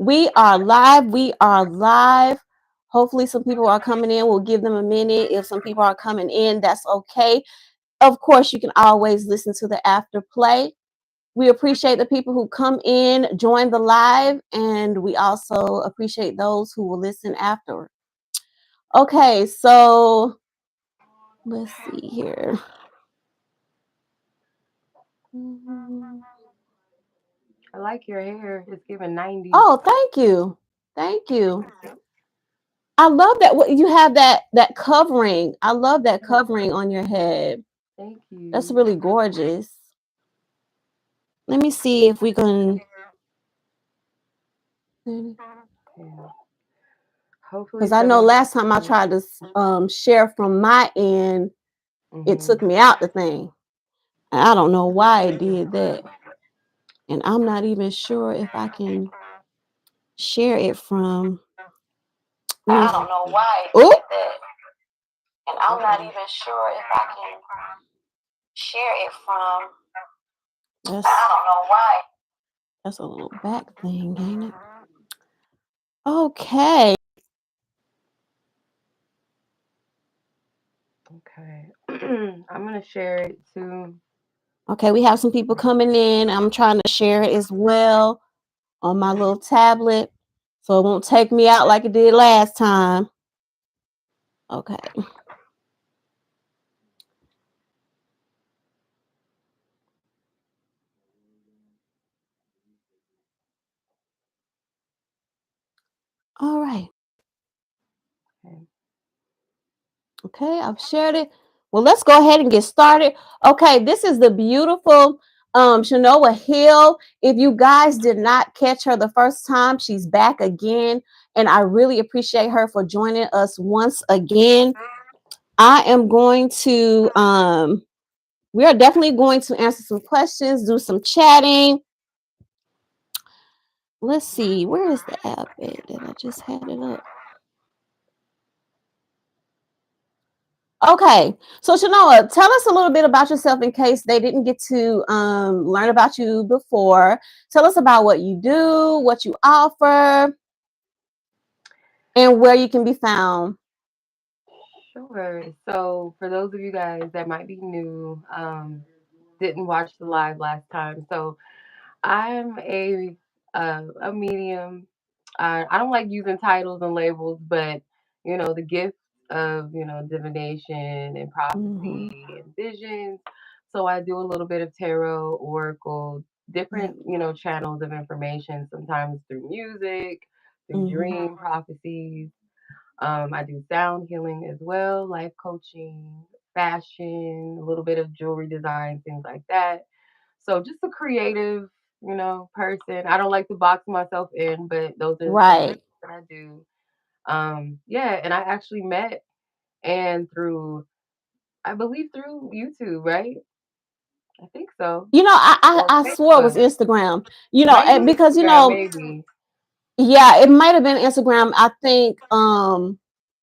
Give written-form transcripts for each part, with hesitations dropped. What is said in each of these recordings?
We are live. We are live. Hopefully, some people are coming in. We'll give them a minute. If some people are coming in, that's okay. Of course, you can always listen to the after play. We appreciate the people who come in, join the live, and we also appreciate those who will listen after. Okay, so let's see here. I like your hair. It's giving 90s. Oh, thank you. Thank you. I love that you have that covering. I love that covering on your head. Thank That's you. really gorgeous. Let me see if we can, Yeah. Hopefully because I know someone. last time I tried to share from my end, it Mm-hmm. took me out the thing. And I don't know why it did that. And I'm not even sure if I can share it from. I don't know why it did that. And I'm not Uh-oh. even sure if I can share it from. I don't know why. That's a little back thing, ain't it? Okay. Okay. I'm gonna share it too. Okay, we have some people coming in. I'm trying to share it as well on my little tablet so it won't take me out like it did last time. Okay. All right. Okay. Okay, I've shared it. Well, let's go ahead and get started. Okay, this is the beautiful Chenoa Hill. If you guys did not catch her the first time, she's back again. And I really appreciate her for joining us once again. I am going to we are definitely going to answer some questions, do some chatting. Let's see, where is the app at that I just had it up? Okay, so Chenoa, tell us a little bit about yourself in case they didn't get to learn about you before. Tell us about what you do, what you offer, and where you can be found. Sure. So for those of you guys that might be new, didn't watch the live last time. So I'm a medium. I don't like using titles and labels, but the gift of divination and Mm-hmm. prophecy and visions. So I do a little bit of tarot, oracle, Yeah. different channels of information. Sometimes through music, through Mm-hmm. dream prophecies. I do sound healing as well, life coaching, fashion, a little bit of jewelry design, things like that. So just a creative, person. I don't like to box myself in, but those are some of the Right. things that I do. Yeah, and I actually met and through, I believe through YouTube, right? I think so, You know, or I swore it was Facebook. Instagram. You know, Maybe because Instagram, maybe. yeah, it might have been Instagram. I think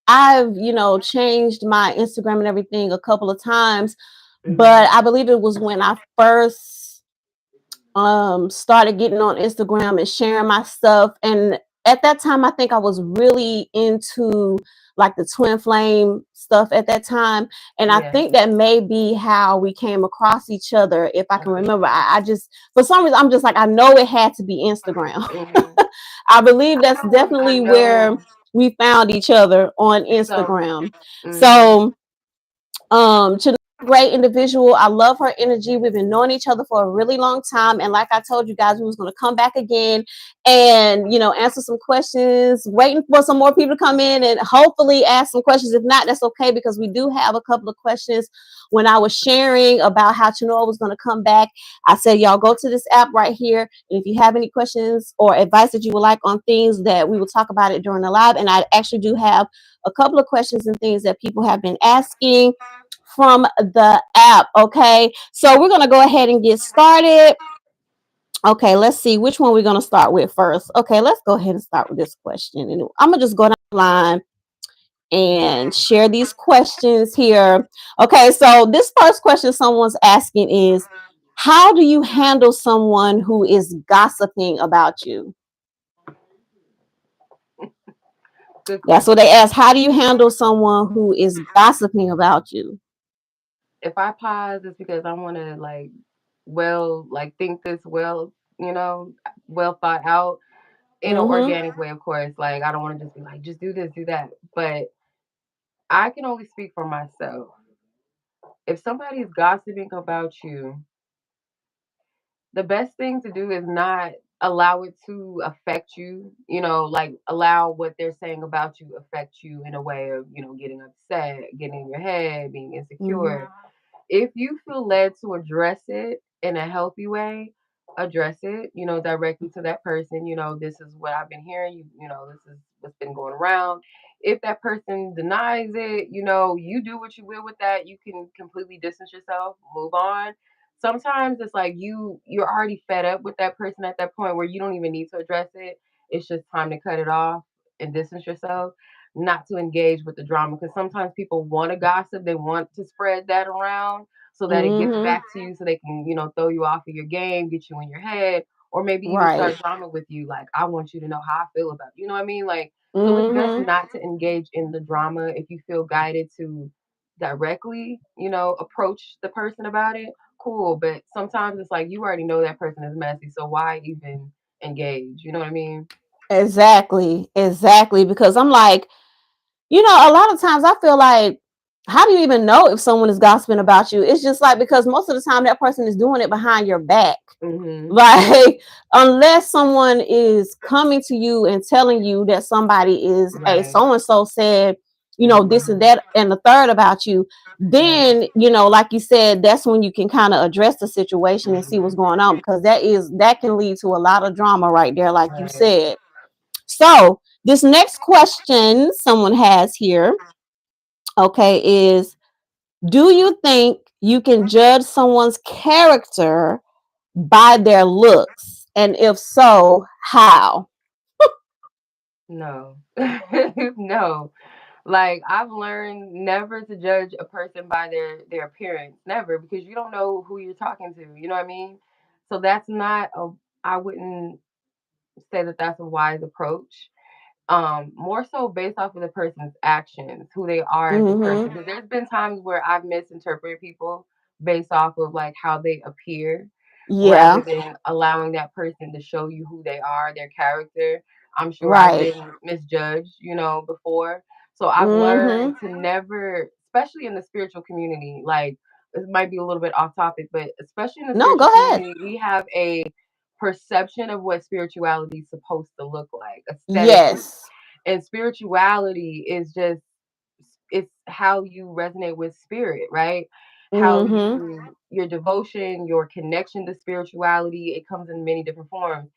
I've, changed my Instagram and everything a couple of times, but Hmm. I believe it was when I first started getting on Instagram and sharing my stuff. And at that time I think I was really into like the twin flame stuff at that time. And I Yeah. think that may be how we came across each other. If I can Okay. remember, I just, for some reason, I'm just like, I know it had to be Instagram. Hmm. I believe that's I definitely where know. we found each other, on So. Instagram. Hmm. So Chenoa, great individual. I love her energy. We've been knowing each other for a really long time, and like I told you guys, we was going to come back again and answer some questions. Waiting for some more people to come in and hopefully ask some questions. If not, that's okay, because we do have a couple of questions. When I was sharing about how Chenoa was going to come back, I said, y'all go to this app right here. And if you have any questions or advice that you would like on things, that we will talk about it during the live. And I actually do have a couple of questions and things that people have been asking from the app. Okay, so we're gonna go ahead and get started. Okay, let's see which one we're gonna start with first. Okay, let's go ahead and start with this question, and I'm gonna just go down the line and share these questions here. Okay, so this first question someone's asking is, how do you handle someone who is gossiping about you? Good That's what question. they ask. How do you handle someone who is gossiping about you? If I pause, it's because I want to like, well, like think this well, you know, well thought out in an Mm-hmm. organic way, of course. Like I don't want to just be like, just do this, do that. But I can only speak for myself. If somebody is gossiping about you, the best thing to do is not allow it to affect you, like allow what they're saying about you affect you in a way of, getting upset, getting in your head, being Mm-hmm. insecure. If you feel led to address it in a healthy way, address it, directly to that person. This is what I've been hearing. This is what's been going around. If that person denies it, you do what you will with that. You can completely distance yourself, move on. Sometimes it's like you're already fed up with that person at that point where you don't even need to address it. It's just time to cut it off and distance yourself, not to engage with the drama, because sometimes people want to gossip, they want to spread that around so that it gets Mm-hmm. back to you so they can, throw you off of your game, get you in your head, or maybe even Right. start drama with you. Like, I want you to know how I feel about you. You know what I mean? Like, so it's best Mm-hmm. not to engage in the drama if you feel guided to directly, approach the person about it. Cool. But sometimes it's like you already know that person is messy. So why even engage? You know what I mean? Exactly. Exactly. Because I'm like, a lot of times I feel like, how do you even know if someone is gossiping about you? It's just like, because most of the time that person is doing it behind your back. Mm-hmm. Like, unless someone is coming to you and telling you that somebody is, hey, Right. so and so said, this and Mm-hmm. that and the third about you, Right. then, like you said, that's when you can kind of address the situation and see what's Mm-hmm. going on, because that can lead to a lot of drama right there, like you Right. said. So, this next question someone has here, okay, is, do you think you can judge someone's character by their looks? And if so, how? No. No. Like I've learned never to judge a person by their appearance. Never, because you don't know who you're talking to. You know what I mean? So that's not a I wouldn't say that that's a wise approach. More so based off of the person's actions, who they are as a Mm-hmm. person. Because there's been times where I've misinterpreted people based off of like how they appear rather Yeah. than allowing that person to show you who they are, their character. I'm sure I've Right. been misjudged, before. So I've Mm-hmm. learned to never, especially in the spiritual community, like this might be a little bit off topic, but especially in the No, spiritual go ahead. community, we have a perception of what spirituality is supposed to look like aesthetically. Yes. And spirituality is just it's how you resonate with spirit, right? How Mm-hmm. your devotion, your connection to spirituality, it comes in many different forms.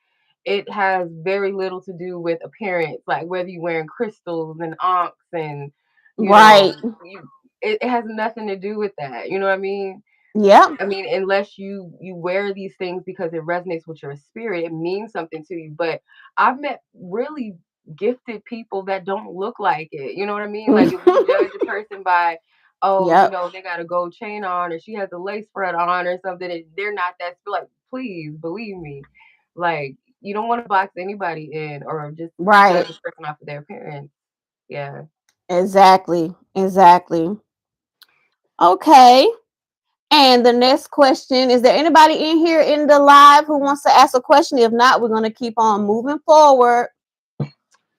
It has very little to do with appearance, like whether you're wearing crystals and onks and you Right. know, you it has nothing to do with that. You know what I mean? Yep. I mean, unless you wear these things because it resonates with your spirit, it means something to you. But I've met really gifted people that don't look like it. You know what I mean? Like if we judge a person by, oh, Yep. they got a gold chain on, or she has a lace front on, or something, and they're not that. Like, please believe me, like you don't want to box anybody in or just Right. judge a person off of their appearance. Yeah. Exactly. Exactly. Okay. And the next question, is there anybody in here in the live who wants to ask a question? If not, we're going to keep on moving forward.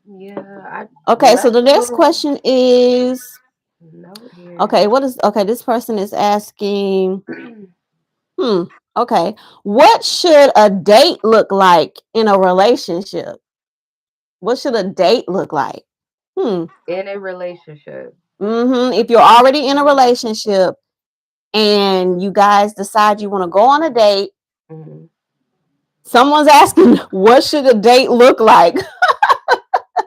Yeah, I Okay, so left the a next little question is, note okay, here. okay, this person is asking, hmm, okay, what should a date look like in a relationship? What should a date look like? Hmm. In a relationship. If you're already in a relationship and you guys decide you want to go on a date, Mhm. someone's asking, what should a date look like?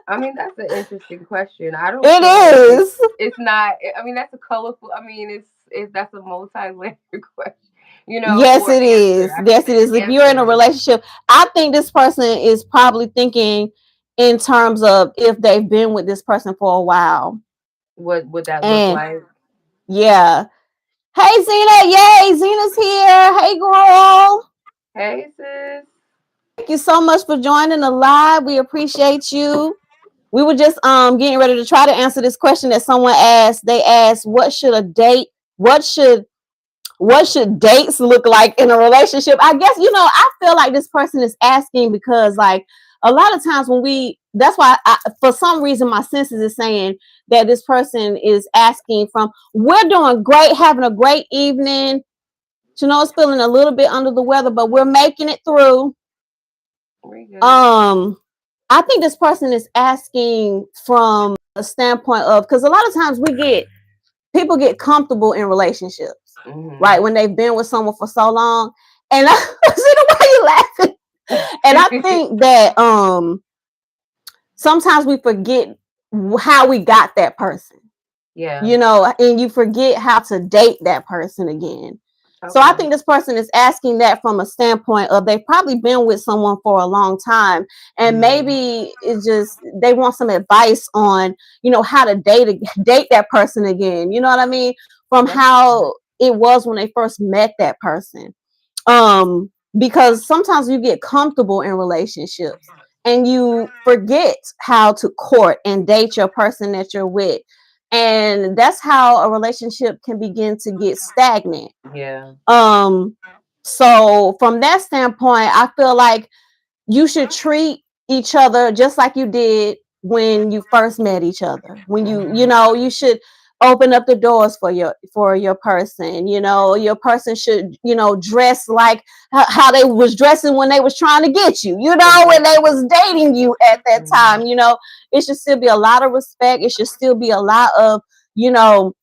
I mean, that's an interesting question. I don't It feel like is. it's not. I mean, that's a colorful. I mean, it's that's a multi-layered question, Yes, or it answer. is. I should Yes, it say is. If you're in a answer. relationship, I think this person is probably thinking in terms of if they've been with this person for a while. What would that look And like? yeah. Hey, Zena. Yay. Zena's here. Hey, girl. Hey, sis. Thank you so much for joining the live. We appreciate you. We were just getting ready to try to answer this question that someone asked. They asked, "What should a date? What should dates look like in a relationship?" I guess I feel like this person is asking because like a lot of times when that's why for some reason my senses is saying that this person is asking from. We're doing great, having a great evening. Chenoa's feeling a little bit under the weather, but we're making it through. We good. Um, I think this person is asking from a standpoint of, because a lot of times people get comfortable in relationships, right? Hmm. When they've been with someone for so long. And I see the way you laughing. And I think that sometimes we forget how we got that person, Yeah. and you forget how to date that person again. So I Okay. think this person is asking that from a standpoint of they've probably been with someone for a long time, and Hmm. maybe it's just they want some advice on how to date that person again. You know what I mean? From That's how it was when they first met that person. Because sometimes you get comfortable in relationships and you forget how to court and date your person that you're with, and that's how a relationship can begin to get stagnant. yeah. um so from that standpoint, I feel like you should treat each other just like you did when you first met each other. When you should open up the doors for your person. Your person should dress like how they was dressing when they was trying to get you, when they Exactly. was dating you at that Hmm. time. It should still be a lot of respect. It should still be a lot of you know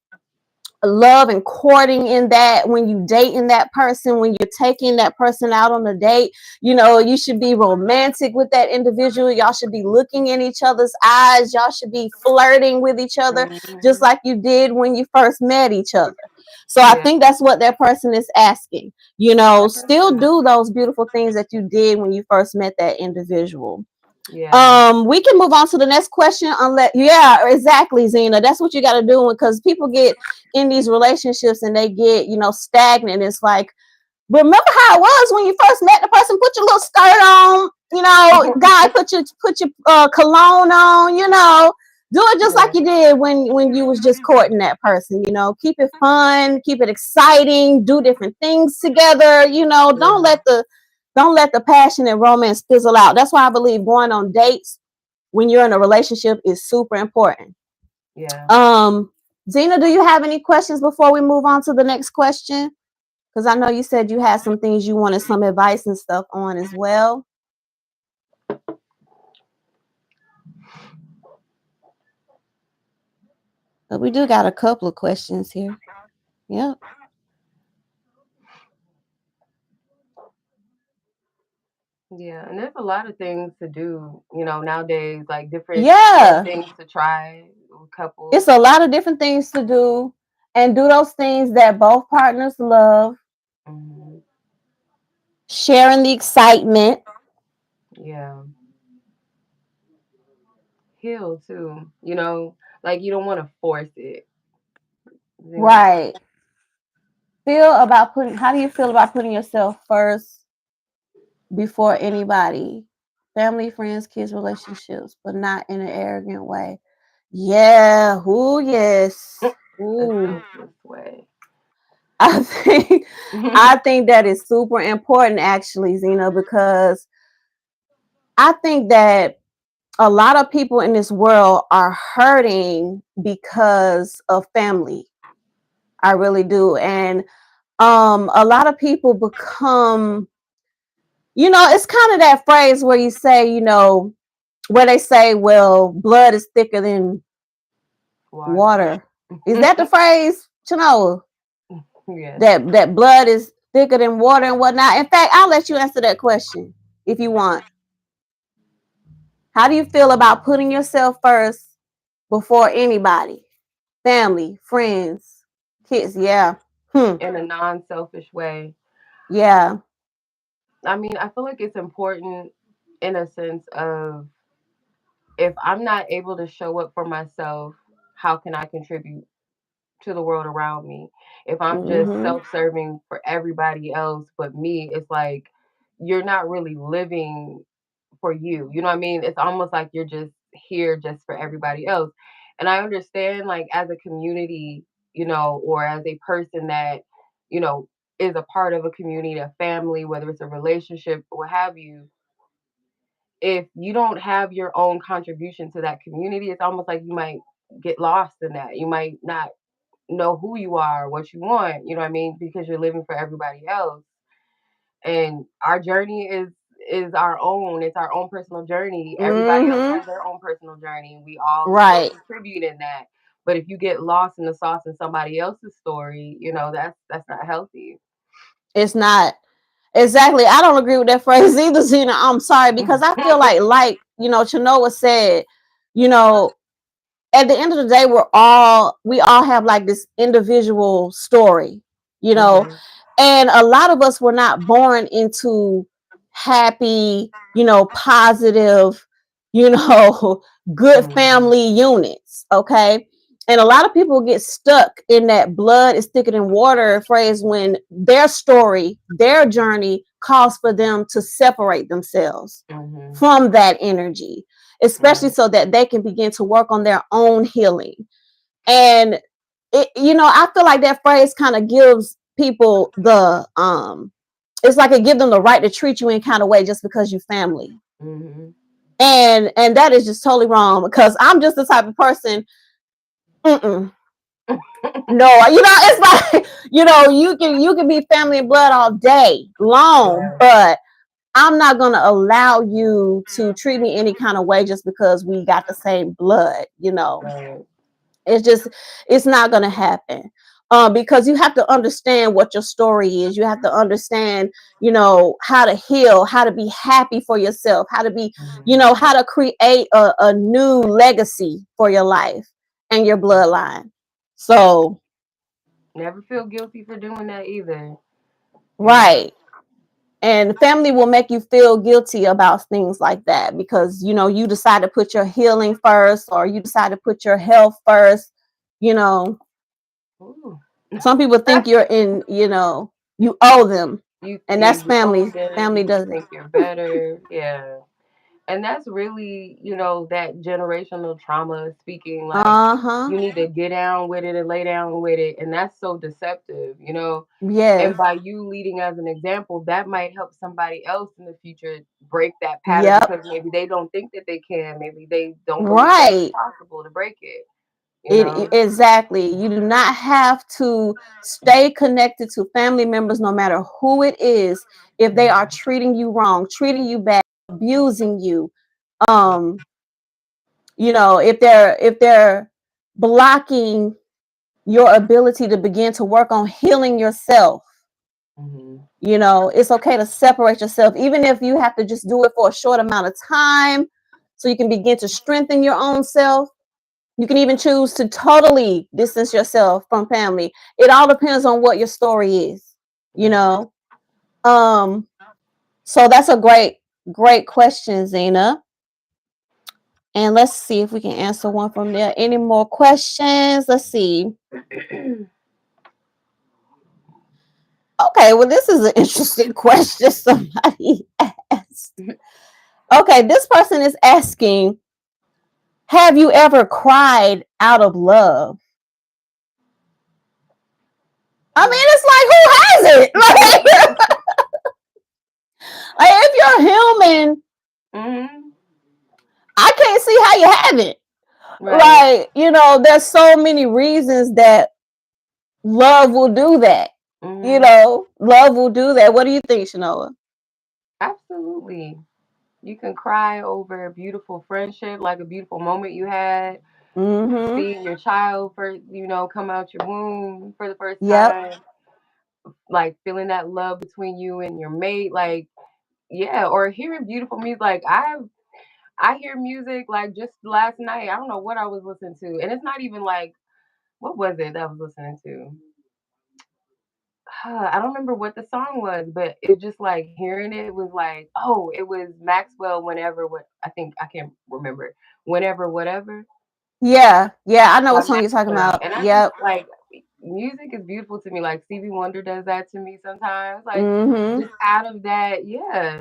love and courting in that. When you dating that person, when you're taking that person out on a date, you should be romantic with that individual. Y'all should be looking in each other's eyes. Y'all should be flirting with each other just Hmm. like you did when you first met each other. So I Yeah. think that's what that person is asking. I guess Still so. do those beautiful things that you did when you first met that individual. Yeah. We can move on to the next question. Unless, yeah, exactly, Zena. That's what you got to do because people get in these relationships and they get stagnant. It's like, remember how it was when you first met the person. Put your little skirt on. Guy, put your cologne on. Do it just like Yeah. you did when you was just courting that person. Keep it fun, keep it exciting, do different things together. Don't Yeah. let the passion and romance fizzle out. That's why I believe going on dates when you're in a relationship is super important. Yeah. Um, Zena, do you have any questions before we move on to the next question? Because I know you said you had some things you wanted some advice and stuff on as well. But we do got a couple of questions here. Yep. Yeah. And there's a lot of things to do, nowadays, like different fun Yeah. things to try with It's couples. a lot of different things to do, and do those things that both partners love, Hmm. sharing the excitement. Yeah. Heal too, like you don't want to force it, you know. Right. How do you feel about putting yourself first before anybody? Family, friends, kids, relationships, but not in an arrogant way. Yeah. Ooh, yes. A Ooh. selfless way. I think I think that is super important actually, Zena, because I think that a lot of people in this world are hurting because of family. I really do. And a lot of people become, it's kind of that phrase where you say, where they say, well, blood is thicker than Water. water. Is that the phrase? Chenoa? Yes. That blood is thicker than water and whatnot. In fact, I'll let you answer that question if you want. How do you feel about putting yourself first before anybody? Family, friends, kids. Yeah. In a non-selfish way. Yeah. I mean, I feel like it's important in a sense of, if I'm not able to show up for myself, how can I contribute to the world around me? If I'm just Mm-hmm. self-serving for everybody else but me, it's like you're not really living for you. You know what I mean? It's almost like you're just here just for everybody else. And I understand, like, as a community, or as a person that, you know, is a part of a community, a family, whether it's a relationship, what have you, if you don't have your own contribution to that community, it's almost like you might get lost in that. You might not know who you are, what you want, you know what I mean? Because you're living for everybody else. And our journey is our own. It's our own personal journey. Everybody else Mm-hmm. has their own personal journey, and we all, Right. contribute in that. But if you get lost in the sauce in somebody else's story, that's not healthy. It's not. Exactly. I don't agree with that phrase either, Zena. I'm sorry because I feel like Chenoa said, you know, at the end of the day, we all have like this individual story, you know, Mhm. and a lot of us were not born into happy, positive, you know, good Mhm. family units. Okay. And a lot of people get stuck in that blood is thicker than water phrase when their story, their journey calls for them to separate themselves Mhm. from that energy, especially Right. so that they can begin to work on their own healing. And I feel like that phrase kind of gives people it's like it gives them the right to treat you in kind of way just because you family. Mhm. And that is just totally wrong because I'm just the type of person. Mm-mm, no, it's like you can be family and blood all day long, Yeah. but I'm not gonna allow you to treat me any kind of way just because we got the same blood. Right. It's not going to happen. Because you have to understand what your story is. You have to understand, how to heal, how to be happy for yourself, how to be, Mhm. how to create a new legacy for your life and your bloodline. So, Never feel guilty for doing that either. You know. right. And family will make you feel guilty about things like that because, you decide to put your healing first or you decide to put your health first, you know, Ooh. some people think you owe them, and that's You owe family. them. Family You doesn't. think you're better. Yeah. And that's really, that generational trauma speaking, like, Uh-huh. you need to get down with it and lay down with it. And that's so deceptive. And Yes. by you leading as an example, that might help somebody else in the future break that pattern Yep. because maybe they don't think that they can. Maybe they don't believe that it's Right. possible to break it, you It know? exactly. You do not have to stay connected to family members, no matter who it is, if they are Mhm. treating you wrong, treating you bad, abusing you. Um, if they're blocking your ability to begin to work on healing yourself. Mhm. It's okay to separate yourself, even if you have to just do it for a short amount of time so you can begin to strengthen your own self. You can even choose to totally distance yourself from family. It all depends on what your story is, you Right. know. Um, so that's a great, great question, Zena. And let's see if we can answer one from there. Any more questions? Let's see. Okay, well, this is an interesting question somebody asked. Okay, this person is asking, have you ever cried out of love? I mean, it's like, who hasn't? Like if you're human, Mhm. I can't see how you haven't. Right. Like, there's so many reasons that love will do that. Mhm. Love will do that. What do you think, Chenoa? Absolutely. You can cry over a beautiful friendship, like a beautiful moment you had, Mm-hmm. seeing your child first, come out your womb for the first Yep. time, like feeling that love between you and your mate, like, yeah, or hearing beautiful music. Like I hear music like just last night. I don't know what I was listening to, and it's not even like what was it that I was listening to. I don't remember what the song was, but it just like hearing it was like, oh, it was Maxwell. Whenever what I think I can't remember. Whenever whatever Yeah. Yeah. I know by what song you're talking Maxwell, about. and I just Yep. like music is beautiful to me. Like Stevie Wonder does that to me sometimes. Like Mm-hmm. just out of that, yeah,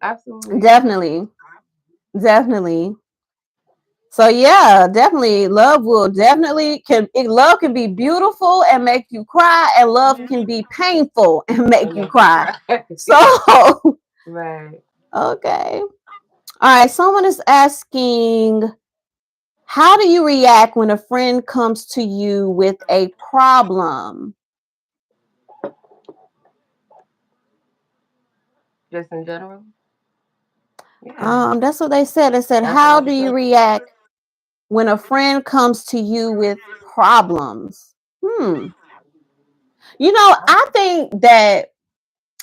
absolutely. Definitely. Definitely. So yeah, definitely love will definitely love can be beautiful and make you cry, and love can Mhm. be painful and make And you make you cry. cry. So Right. okay. All right, someone is asking, how do you react when a friend comes to you with a problem? Just in general. Yeah. That's what they said. They said, That's what how I do was you saying. react when a friend comes to you with problems? Hmm. I think that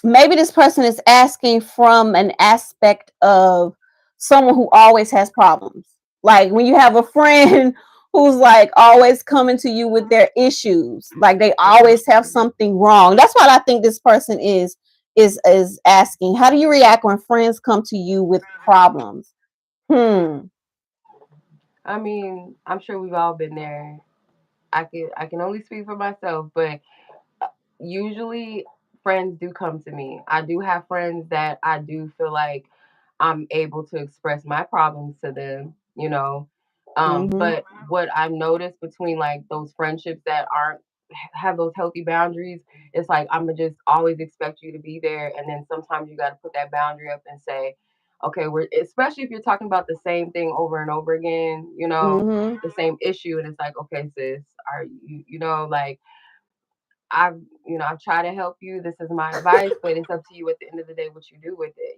maybe this person is asking from an aspect of someone who always has problems. Like when you have a friend who's like always coming to you with their issues, like they Mhm. always have something wrong. That's what I think this person is asking. How do you react when friends come to you with problems? Hmm. I mean, I'm sure we've all been there. I can only speak for myself, but usually friends do come to me. I do have friends that I do feel like I'm able to express my problems to them, you know. Mhm. But what I've noticed between like those friendships that aren't have those healthy boundaries, it's like I'm gonna just always expect you to be there, and then sometimes you got to put that boundary up and say, okay, we're especially if you're talking about the same thing over and over again, Mhm. the same issue, and it's like, okay, sis, are like I've I've tried to help you. This is my advice, but it's up to you at the end of the day what you do with it.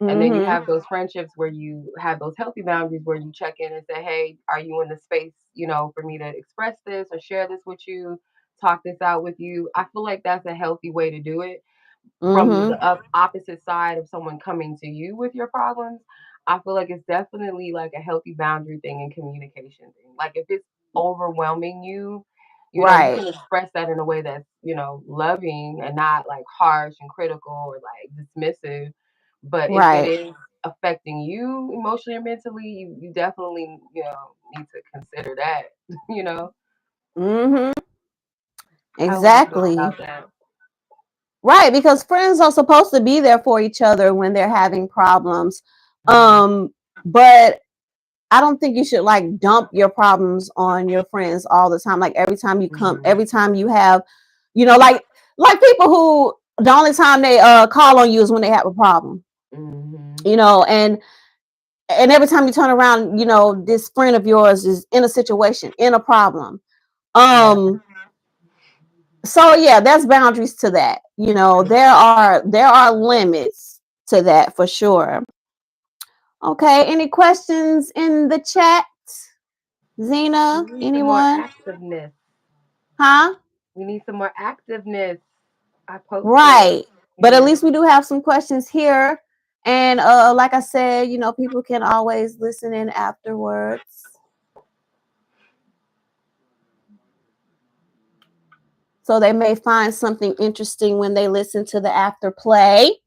And then you Mhm. have those friendships where you have those healthy boundaries where you check in and say, hey, are you in the space, for me to express this or share this with you, talk this out with you? I feel like that's a healthy way to do it from Mhm. the opposite side of someone coming to you with your problems. I feel like it's definitely like a healthy boundary thing and communication thing. Like if it's overwhelming you, you Right. can express that in a way that's, loving and not like harsh and critical or like dismissive. But if it Right. is affecting you emotionally or mentally, you definitely, need to consider that, you know. Mhm. How would you feel Exactly. about that? Right, because friends are supposed to be there for each other when they're having problems. Mm-hmm. But I don't think you should like dump your problems on your friends all the time. Like Mm-hmm. every time you have, like people who the only time they call on you is when they have a problem. Mm-hmm. You know, and every time you turn around, this friend of yours is in a situation, in a problem. Yeah. Um so yeah, there's boundaries to that. There are limits to that for sure. Okay, any questions in the chat? We Zena, need some more anyone? activeness. Huh? We need some more activeness. I posted. Right. But at Yeah. least we do have some questions here. And like I said, people can always listen in afterwards. So they may find something interesting when they listen to the after play.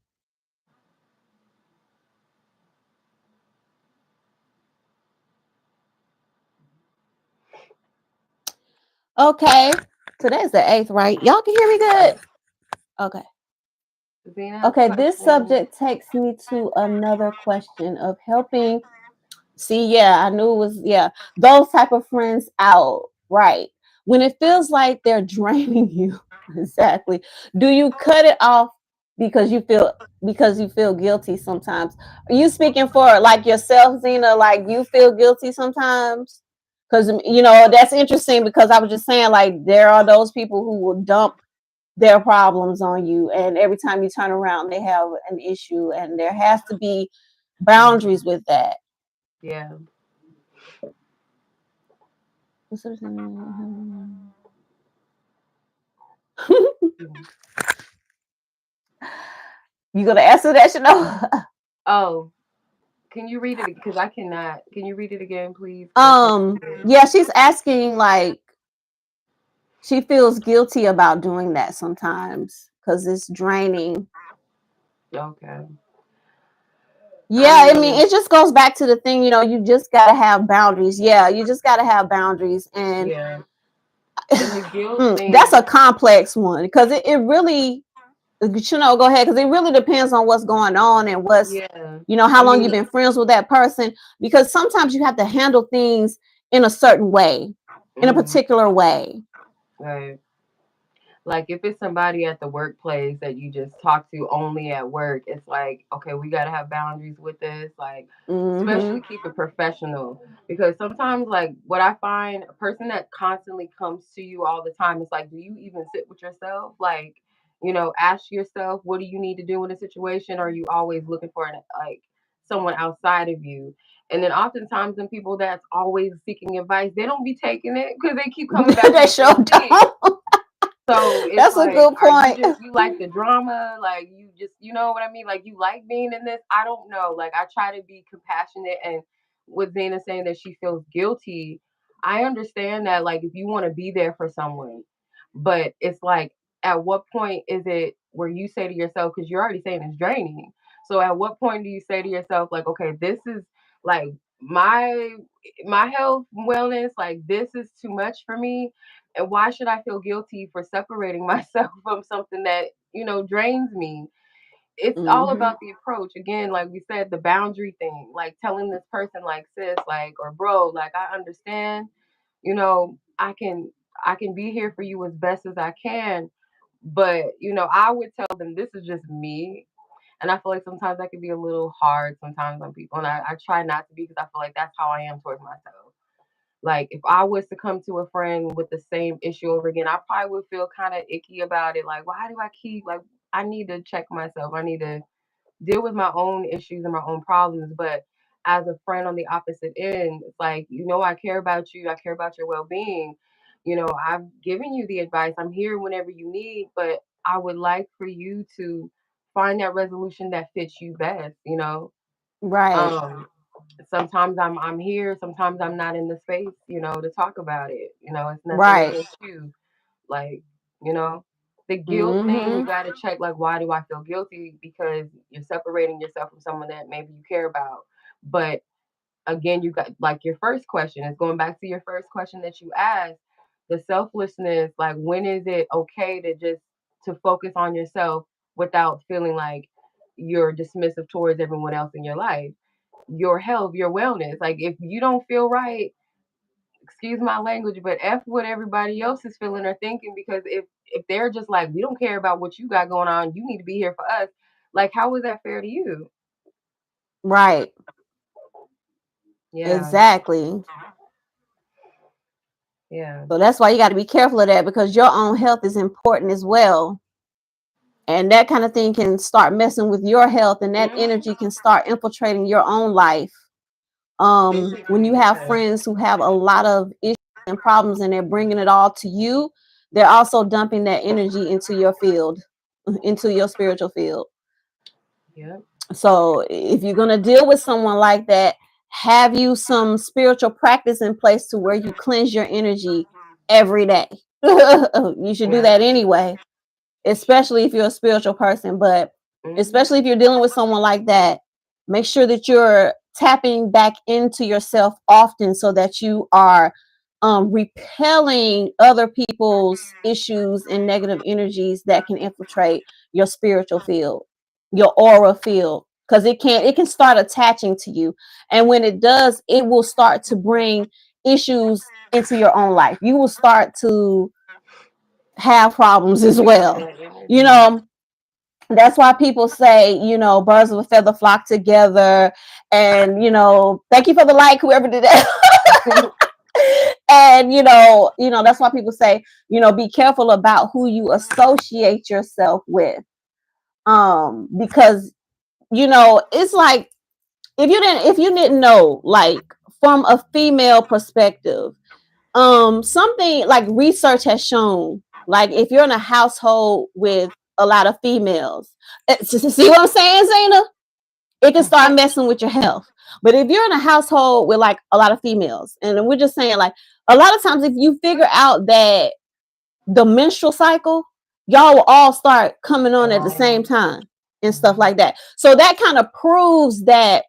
Okay. Today's the 8th, right? Y'all can hear me good? Okay. Zena has a Okay, this question. subject takes me to another question of helping. See, yeah, I knew it was, yeah, those type of friends out, right? When it feels like they're draining you, exactly. Do you cut it off because you feel guilty sometimes? Are you speaking for like yourself, Zena? Like you feel guilty sometimes? Because that's interesting because I was just saying like there are those people who will dump their problems on you, and every time you turn around they have an issue, and there has to be Mhm. boundaries with that. Yeah. Mhm. You gonna answer that, Chenoa? Oh, can you read it? Because I cannot. Can you read it again, please? Because I can't hear it. Yeah, she's asking like she feels guilty about doing that sometimes because it's draining. Okay. I Yeah, I mean, mean, it just goes back to the thing, you just gotta have boundaries. Yeah, you just gotta have boundaries, and yeah. And the guilt that's thing. a complex one because it really. Go ahead, because it really depends on what's going on and what's, Yeah. how I long you've mean, been friends with that person. Because sometimes you have to handle things in a certain way, in a mhm, particular way. right. Like if it's somebody at the workplace that you just talk to only at work, it's like, okay, we got to have boundaries with this. Like, especially Mm-hmm. keep it professional. Because sometimes, like, what I find, a person that constantly comes to you all the time, it's like, do you even sit with yourself? Like, ask yourself, what do you need to do in a situation? Or are you always looking for, like, someone outside of you? And then oftentimes, the people that's always seeking advice, they don't be taking it because they keep coming back to They the sure same thing. don't. So it's That's a like, good are you point. just, you like the drama? Like you just, you know what I mean? Like you like being in this? I don't know. Like I try to be compassionate, and with Zena saying that she feels guilty, I understand that, like, if you want to be there for someone, but it's like, at what point is it where you say to yourself, because you're already saying it's draining. So at what point do you say to yourself, like, okay, this is like my my health wellness, like this is too much for me, and why should I feel guilty for separating myself from something that, drains me? It's all Mm-hmm. about the approach. Again, like we said, the boundary thing, like telling this person, like, sis, like, or bro, like, I understand, I can be here for you as best as I can. But, I would tell them this is just me. And I feel like sometimes that can be a little hard sometimes on people. And I try not to be, because I feel like that's how I am towards myself. Like if I was to come to a friend with the same issue over again, I probably would feel kind of icky about it. Like, why do I keep, like, I need to check myself. I need to deal with my own issues and my own problems. But as a friend on the opposite end, it's like, I care about you. I care about your well being. I've given you the advice. I'm here whenever you need, but I would like for you to find that resolution that fits you best. Right. Um, Sometimes I'm here, sometimes I'm not in the space, to talk about it. It's nothing Right. against you. Like, you know, the guilt thing, you Mm-hmm. gotta check, like, why do I feel guilty? Because you're separating yourself from someone that maybe you care about. But again, you got, like, your first question is going back to your first question that you asked, the selflessness, like, when is it okay to just to focus on yourself without feeling like you're dismissive towards everyone else in your life? Your health, your wellness. Like if you don't feel right, excuse my language, but F what everybody else is feeling or thinking, because if they're just like, we don't care about what you got going on, you need to be here for us. Like how is that fair to you? Right. Yeah. Exactly. Yeah. So that's why you got to be careful of that, because your own health is important as well. And that kind of thing can start messing with your health, and that Mhm. energy can start infiltrating your own life. When you have Yeah. friends who have a lot of issues and problems and they're bringing it all to you, they're also dumping that energy into your field, into your spiritual field. Yep. So if you're going to deal with someone like that, have you some spiritual practice in place to where you cleanse your energy every day. You should do Yeah. that anyway, especially if you're a spiritual person. But Mhm. especially if you're dealing with someone like that, make sure that you're tapping back into yourself often, so that you are repelling other people's issues and negative energies that can infiltrate your spiritual field, your aura field, because it can start attaching to you. And when it does, it will start to bring issues into your own life. You will start to have problems as Feel well. that You energy. know, that's why people say, birds of a feather flock together. And, thank you for the like, whoever did that. And, that's why people say, be careful about who you associate yourself with. Because, it's like, if you didn't know, like, from a female perspective, something like research has shown, like if you're in a household with a lot of females, see what I'm saying, Zena? It can start messing with your health. But if you're in a household with like a lot of females, and we're just saying, like, a lot of times if you figure out that the menstrual cycle, y'all will all start coming on at the same time and stuff like that. So that kind of proves that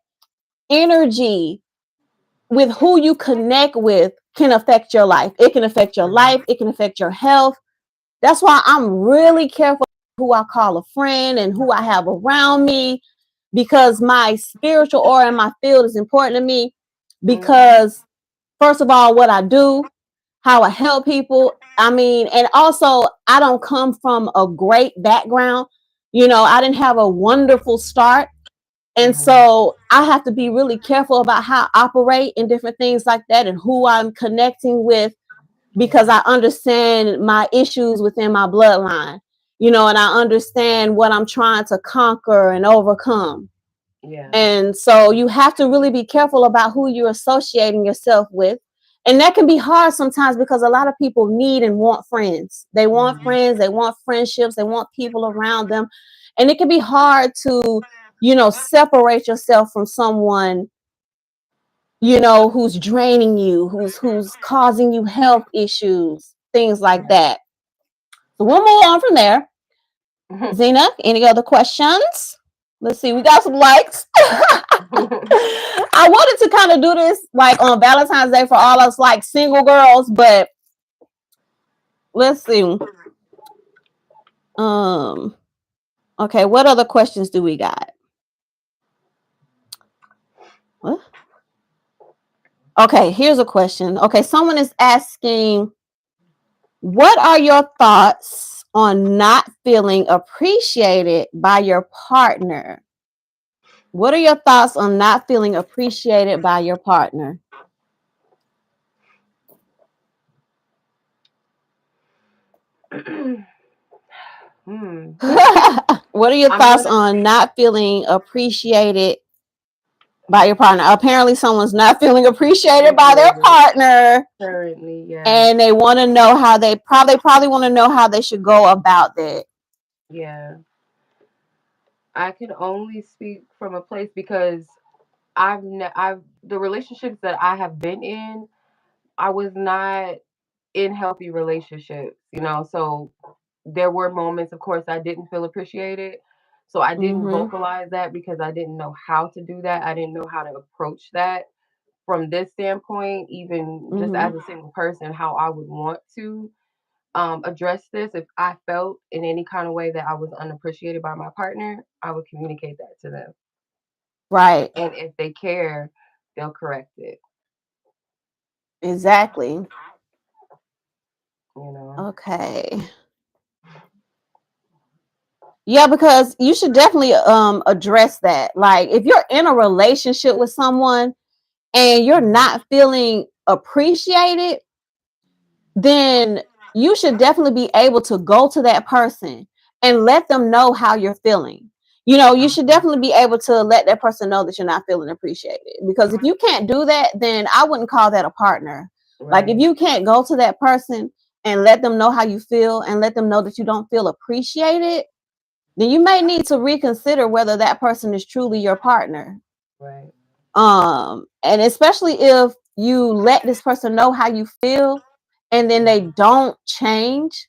energy with who you connect with can affect your life. It can affect your life. It can affect your health. That's why I'm really careful who I call a friend and who I have around me, because my spiritual aura and my field is important to me. Mhm. Because first of all, what I do, how I help people. I mean, and also I don't come from a great background. I didn't have a wonderful start. And Mhm. so I have to be really careful about how I operate and different things like that and who I'm connecting with, because Yeah. I understand my issues within my bloodline, and I understand what I'm trying to conquer and overcome. Yeah. And so you have to really be careful about who you're associating yourself with. And that can be hard sometimes because a lot of people need and want friends. They want Mhm. friends, they want friendships, they want people around them. And it can be hard to, separate yourself from someone, who's draining you, who's causing you health issues, things like Right. that. So we'll move on from there. Zena, any other questions? Let's see, we got some likes. I wanted to kind of do this like on Valentine's Day for all us like single girls, but let's see. Um, okay, what other questions do we got? What? Okay, here's a question. Okay, someone is asking, what are your thoughts on not feeling appreciated by your partner? What are your thoughts on not feeling appreciated by your partner? That's What are your I'm thoughts gonna on not feeling appreciated by your partner? Apparently, someone's not feeling appreciated by their appreciate it partner, currently. Yeah. and they want to know how they probably want to know how they should go about that. Yeah. I can only speak from a place because I've the relationships that I have been in, I was not in healthy relationships, so there were moments, of course, I didn't feel appreciated. So I didn't Mm-hmm. vocalize that because I didn't know how to do that. I didn't know how to approach that from this standpoint, even just Mm-hmm. as a single person, how I would want to address this. If I felt in any kind of way that I was unappreciated by my partner, I would communicate that to them. Right. And if they care, they'll correct it, Exactly. you know? Okay. Yeah, because you should definitely address that. Like if you're in a relationship with someone and you're Mhm. not feeling appreciated, then you should definitely be able to go to that person and let them know how you're feeling. You should definitely be able to let that person know that you're not feeling appreciated. Because if you can't do that, then I wouldn't call that a partner. Like if Right, you can't go to that person and let them know how you feel and let them know that you don't feel appreciated, then you may need to reconsider whether that person is truly your partner. right, And especially if you let this person know how you feel and then they don't change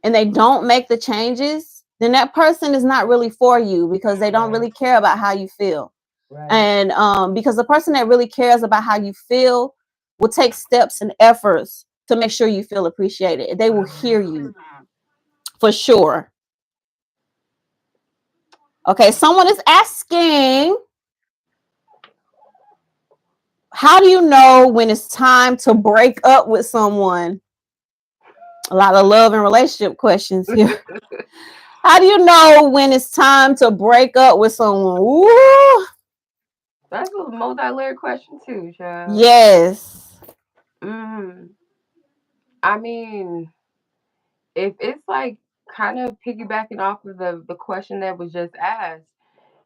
and they don't make the changes, then that person is not really for you because they don't right, really care about how you feel. right, And because the person that really cares about how you feel will take steps and efforts to make sure you feel appreciated. They will hear you for sure. Okay, someone is asking, how do you know when it's time to break up with someone? A lot of love and relationship questions here. How do you know when it's time to break up with someone? Ooh, That's a multi-layered question too, child. yes. Mm, I mean, if it's like kind of piggybacking off of the question that was just asked,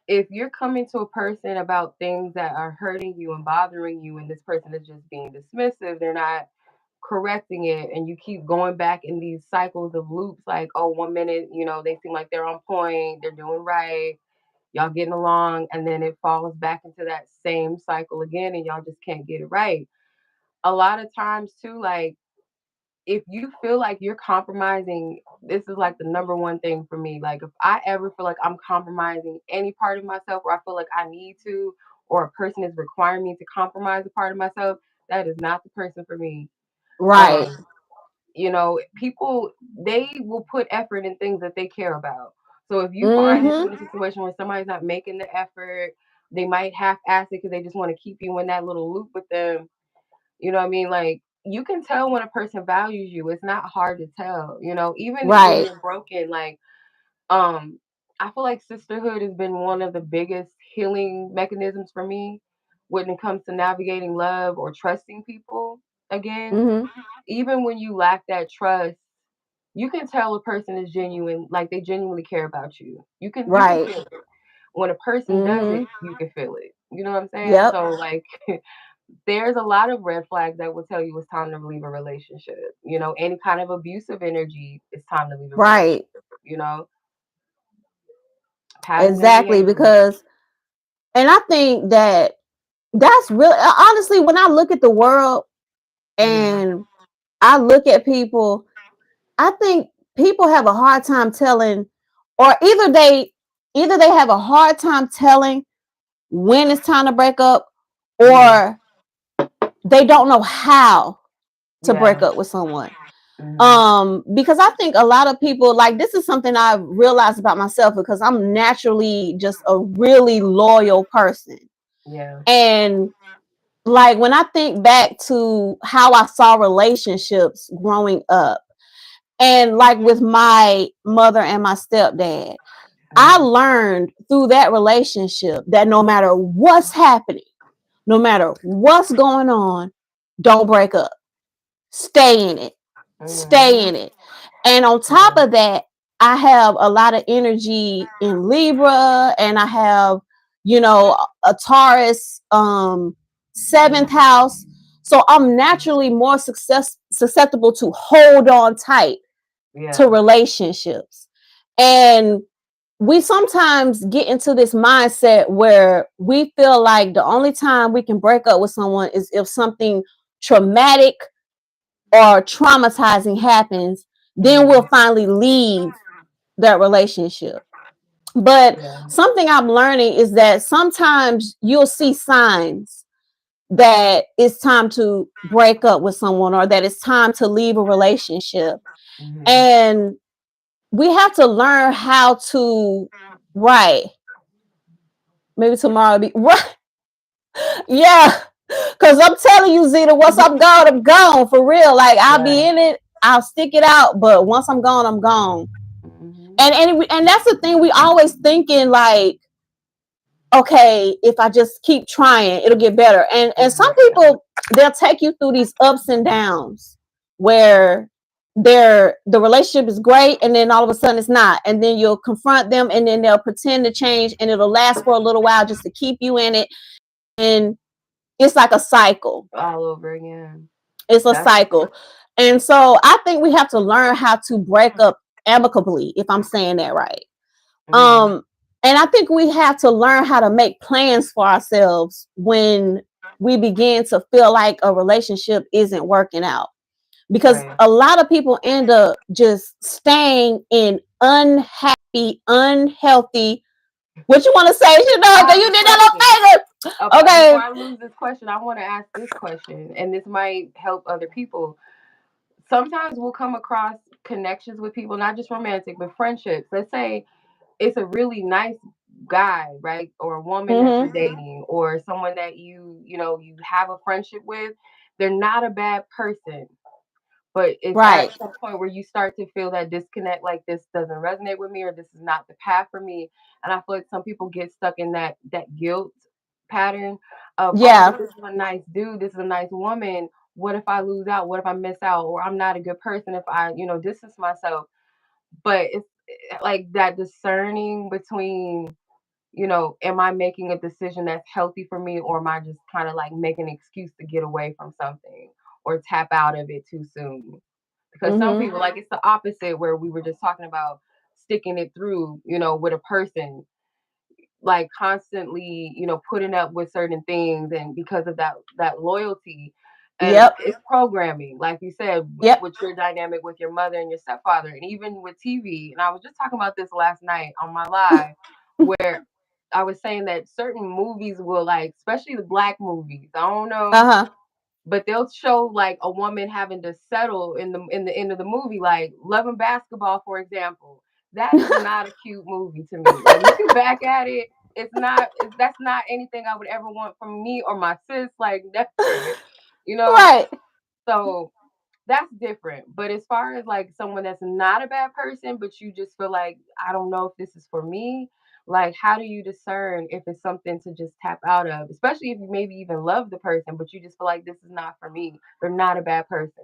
if you're coming to a person about things that are hurting you and bothering you, and this person is just being dismissive, they're not correcting it, and you keep going back in these cycles of loops, like, oh, one minute, they seem like they're on point, they're doing right, y'all getting along, and then it falls back into that same cycle again, and y'all just can't get it right. A lot of times, too, like, if you feel like you're compromising, this is like the number one thing for me. Like, if I ever feel like I'm compromising any part of myself, or I feel like I need to, or a person is requiring me to compromise a part of myself, that is not the person for me. Right. Um, people, they will put effort in things that they care about. So if you find Mm-hmm. yourself in a situation where somebody's not making the effort, they might half-ass it because they just want to keep you in that little loop with them. You know what I mean? Like, you can tell when a person values you. It's not hard to tell. Even when Right. you're broken, like, um, I feel like sisterhood has been one of the biggest healing mechanisms for me when it comes to navigating love or trusting people again. Mm-hmm. Even when you lack that trust, you can tell a person is genuine, like they genuinely care about you. You can Right. feel it. When a person does Mm-hmm. it, you can feel it. You know what I'm saying? Yep. So like there's a lot of red flags that will tell you it's time to leave a relationship. Any kind of abusive energy, it's time to leave a relationship. Right. You know, patterns and Exactly. behaviors. Because, and I think that that's really, honestly, when I look at the world Hmm. and I look at people, I think people have a hard time telling, or either they have a hard time telling when it's time to break up, Hmm. or they don't know how to break Yeah. up with someone. Hmm. Because I think a lot of people, like, this is something I've realized about myself, because I'm naturally just a really loyal person. Yeah. And like, when I think back to how I saw relationships growing up, and like with my mother and my stepdad, I Hmm. learned through that relationship that no matter what's happening, no matter what's going on, don't break up. Stay in it. Stay Hmm. in it. And on top Yeah. of that, I have a lot of energy in Libra, and I have, a Taurus, seventh Hmm. house. So I'm naturally more susceptible to hold on tight to Yeah. relationships. And we sometimes get into this mindset where we feel like the only time we can break up with someone is if something traumatic or traumatizing happens, then Hmm. we'll finally leave that relationship. But Yeah. something I'm learning is that sometimes you'll see signs that it's time to break up with someone, or that it's time to leave a relationship. Hmm. And we have to learn how to, right. Maybe tomorrow be right. Yeah. Cause I'm telling you, Zeta, once I'm gone for real. Like, I'll Yeah. be in it, I'll stick it out, but once I'm gone, I'm gone. Hmm. And that's the thing, we always thinking like, okay, if I just keep trying, it'll get better. And some Hmm. people, they'll take you through these ups and downs where the relationship is great, and then all of a sudden it's not, and then you'll confront them, and then they'll pretend to change, and it'll last for a little while just to keep you in it. And it's like a cycle. All over again. It's a That's. cycle. And so I think we have to learn how to break up amicably, if I'm saying that right. Hmm. Um, and I think we have to learn how to make plans for ourselves when we begin to feel like a relationship isn't working out. Because Right. a lot of people end up just staying in unhappy, unhealthy. What you want to say, I Chenoa? have You a did question. that on favor. Before Okay. I lose this question, I want to ask this question, and this might help other people. Sometimes we'll come across connections with people, not just romantic, but friendships. Let's say it's a really nice guy, right? Or a woman that you're Mm-hmm. dating, or someone that you have a friendship with. They're not a bad person, but it's at Right. some point where you start to feel that disconnect, like this doesn't resonate with me, or this is not the path for me. And I feel like some people get stuck in that guilt pattern of, oh, Yeah. this is a nice dude, this is a nice woman. What if I lose out? What if I miss out? Or I'm not a good person if I distance myself. But it's like that discerning between, am I making a decision that's healthy for me, or am I just kind of like making an excuse to get away from something or tap out of it too soon? Because some Mm-hmm. people, like, it's the opposite, where we were just talking about sticking it through, with a person, like constantly, putting up with certain things, and because of that loyalty. And Yep. it's programming, like you said, Yep. with your dynamic with your mother and your stepfather, and even with TV. And I was just talking about this last night on my live, where I was saying that certain movies will, like, especially the black movies, I don't know, Uh-huh. but they'll show like a woman having to settle in the end of the movie, like Love and Basketball, for example. That is not a cute movie to me. Like looking back at it, that's not anything I would ever want from me or my sis. Like never, you know. Right. So that's different. But as far as like someone that's not a bad person, but you just feel like, I don't know if this is for me, like how do you discern if it's something to just tap out of? Especially if you maybe even love the person, but you just feel like this is not for me. They're not a bad person.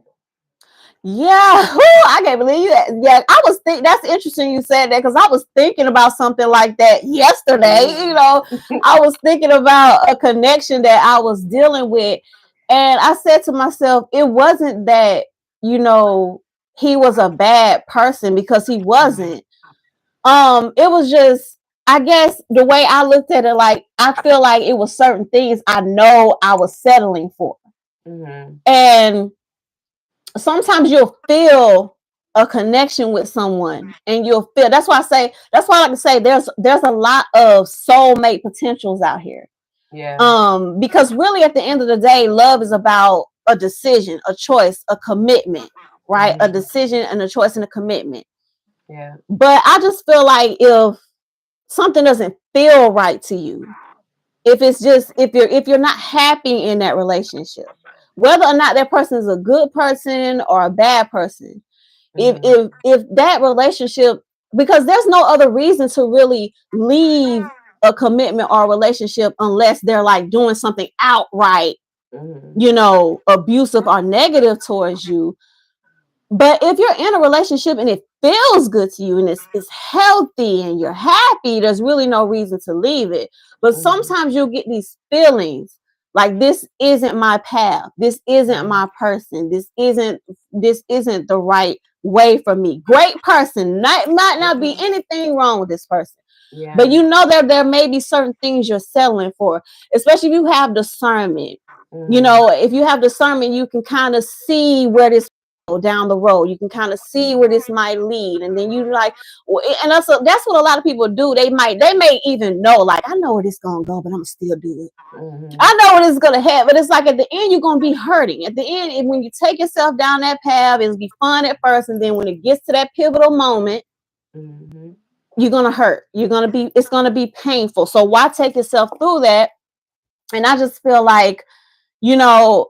Yeah, whew, I can't believe that. Yeah, I was think that's interesting you said that because I was thinking about something like that yesterday. You Mm. know, I was thinking about a connection that I was dealing with, and I said to myself, it wasn't that, you know, he was a bad person, because he wasn't. It was just, I guess the way I looked at it, like I feel like it was certain things I know I was settling for, Mm-hmm. and sometimes you'll feel a connection with someone, and you'll feel, that's why I like to say there's a lot of soulmate potentials out here. Yeah. Because really at the end of the day, love is about a decision, a choice, a commitment, right? A Mm-hmm. decision and a choice and a commitment. Yeah. But I just feel like if something doesn't feel right to you, if it's just, if you're not happy in that relationship, whether or not that person is a good person or a bad person, Mm-hmm. if that relationship, because there's no other reason to really leave a commitment or a relationship unless they're like doing something outright, Mm-hmm. you know, abusive or negative towards you. But if you're in a relationship and it feels good to you and it's healthy and you're happy, there's really no reason to leave it. But Mm-hmm. sometimes you'll get these feelings like, this isn't my path. This isn't Yeah. my person. This isn't the right way for me. Great person. Might not be Mm-hmm. anything wrong with this person. But Yeah. you know there may be certain things you're settling for, especially if you have discernment. You Mm-hmm. know, if you have discernment, you can kind of see where this down the road. You can kind of see where this might lead, and then you like, and that's what a lot of people do. They may even know, like, I know where this gonna go, but I'm gonna still do it. Mm-hmm. I know what it's gonna have, but it's like at the end you're gonna be hurting. At the end, when you take yourself down that path, it'll be fun at first, and then when it gets to that pivotal moment, Mm-hmm. you're gonna hurt. It's gonna be painful. So why take yourself through that? And I just feel like, you know,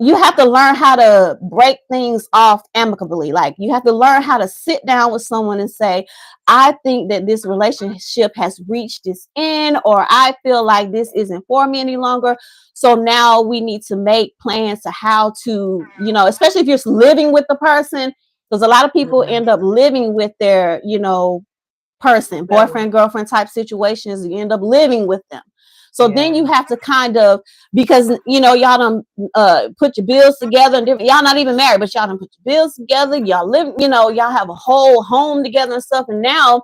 you have to learn how to break things off amicably. Like, you have to learn how to sit down with someone and say, I think that this relationship has reached its end, or I feel like this isn't for me any longer. So now we need to make plans to how to, you know, especially if you're living with the person, because a lot of people Mm-hmm. end up living with their, you know, person, So boyfriend, girlfriend type situations, you end up living with them. So then yeah. you have to kind of, because you know, y'all done put your bills together and different, y'all not even married, but y'all done put your bills together, y'all live, you know, y'all have a whole home together and stuff, and now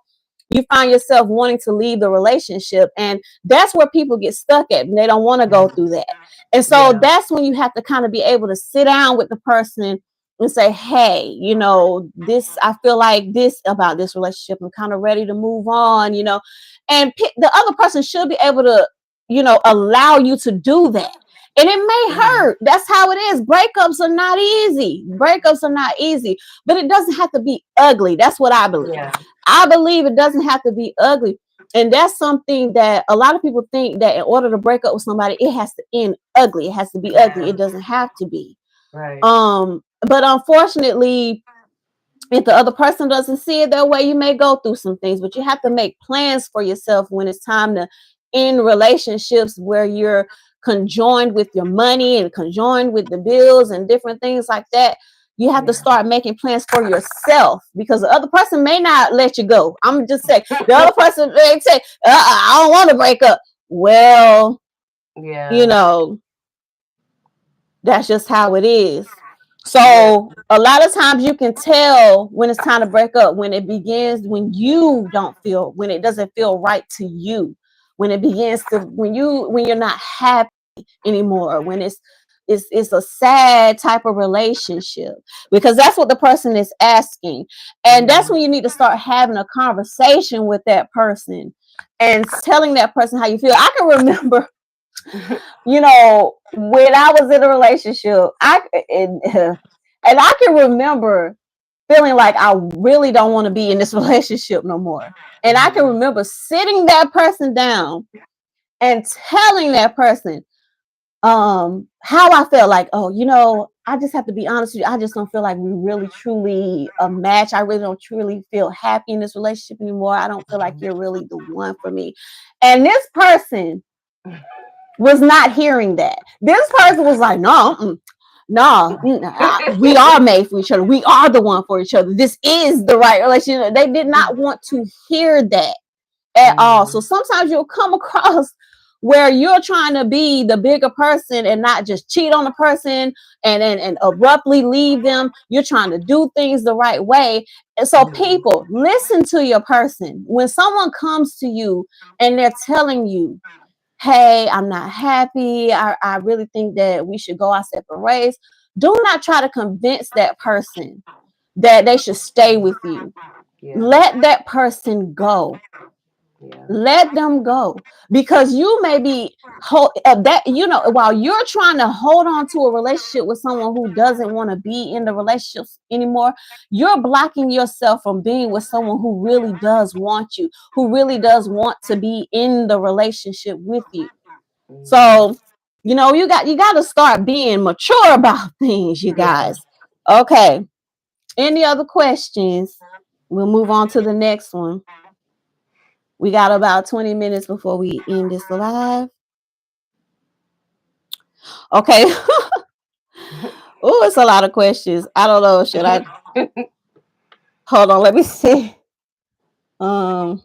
you find yourself wanting to leave the relationship, and that's where people get stuck at, and they don't want to go Mm-hmm. through that. And so Yeah. that's when you have to kind of be able to sit down with the person and say, hey, you know, this, I feel like this about this relationship, I'm kind of ready to move on, you know. And the other person should be able to, you know, allow you to do that. And it may Mm-hmm. hurt. That's how it is. Breakups are not easy. Breakups are not easy, but it doesn't have to be ugly. That's what I believe. Yeah. I believe it doesn't have to be ugly. And that's something that a lot of people think, that in order to break up with somebody, it has to end ugly. It has to be ugly. Yeah. It doesn't have to be. Right. But unfortunately, if the other person doesn't see it that way, you may go through some things, but you have to make plans for yourself when it's time to end relationships where you're conjoined with your money and conjoined with the bills and different things like that. You have to Yeah. start making plans for yourself, because the other person may not let you go. I'm just saying, the other person may say, I don't want to break up. Well, you Yeah. know, that's just how it is. Yeah. So a lot of times you can tell when it's time to break up, when it begins, when it doesn't feel right to you, when it begins to, when you're not happy anymore, when it's a sad type of relationship, because that's what the person is asking. And that's Mm-hmm. when you need to start having a conversation with that person and telling that person how you feel. I can remember When I was in a relationship, and I can remember feeling like I really don't want to be in this relationship no more. And I can remember sitting that person down and telling that person how I felt like, oh, I just have to be honest with you. I just don't feel like we really truly a match. I really don't truly feel happy in this relationship anymore. I don't feel like you're really the one for me. And this person was not hearing that. This person was like, no, no, we are made for each other. We are the one for each other. This is the right relationship. They did not want to hear that at all. So sometimes you'll come across where you're trying to be the bigger person and not just cheat on the person and abruptly leave them. You're trying to do things the right way. And so people, listen to your person. When someone comes to you and they're telling you, hey, I'm not happy. I really think that we should go our separate ways. Do not try to convince that person that they should stay with you. Yeah. Let that person go. Yeah. Let them go, because you may be while you're trying to hold on to a relationship with someone who doesn't want to be in the relationship anymore. You're blocking yourself from being with someone who really does want you, who really does want to be in the relationship with you. So, you got to start being mature about things, you Yeah. guys. Okay. Any other questions? We'll move on to the next one. We got about 20 minutes before we end this live. Okay. Oh, it's a lot of questions. I don't know. Should I hold on? Let me see. Um,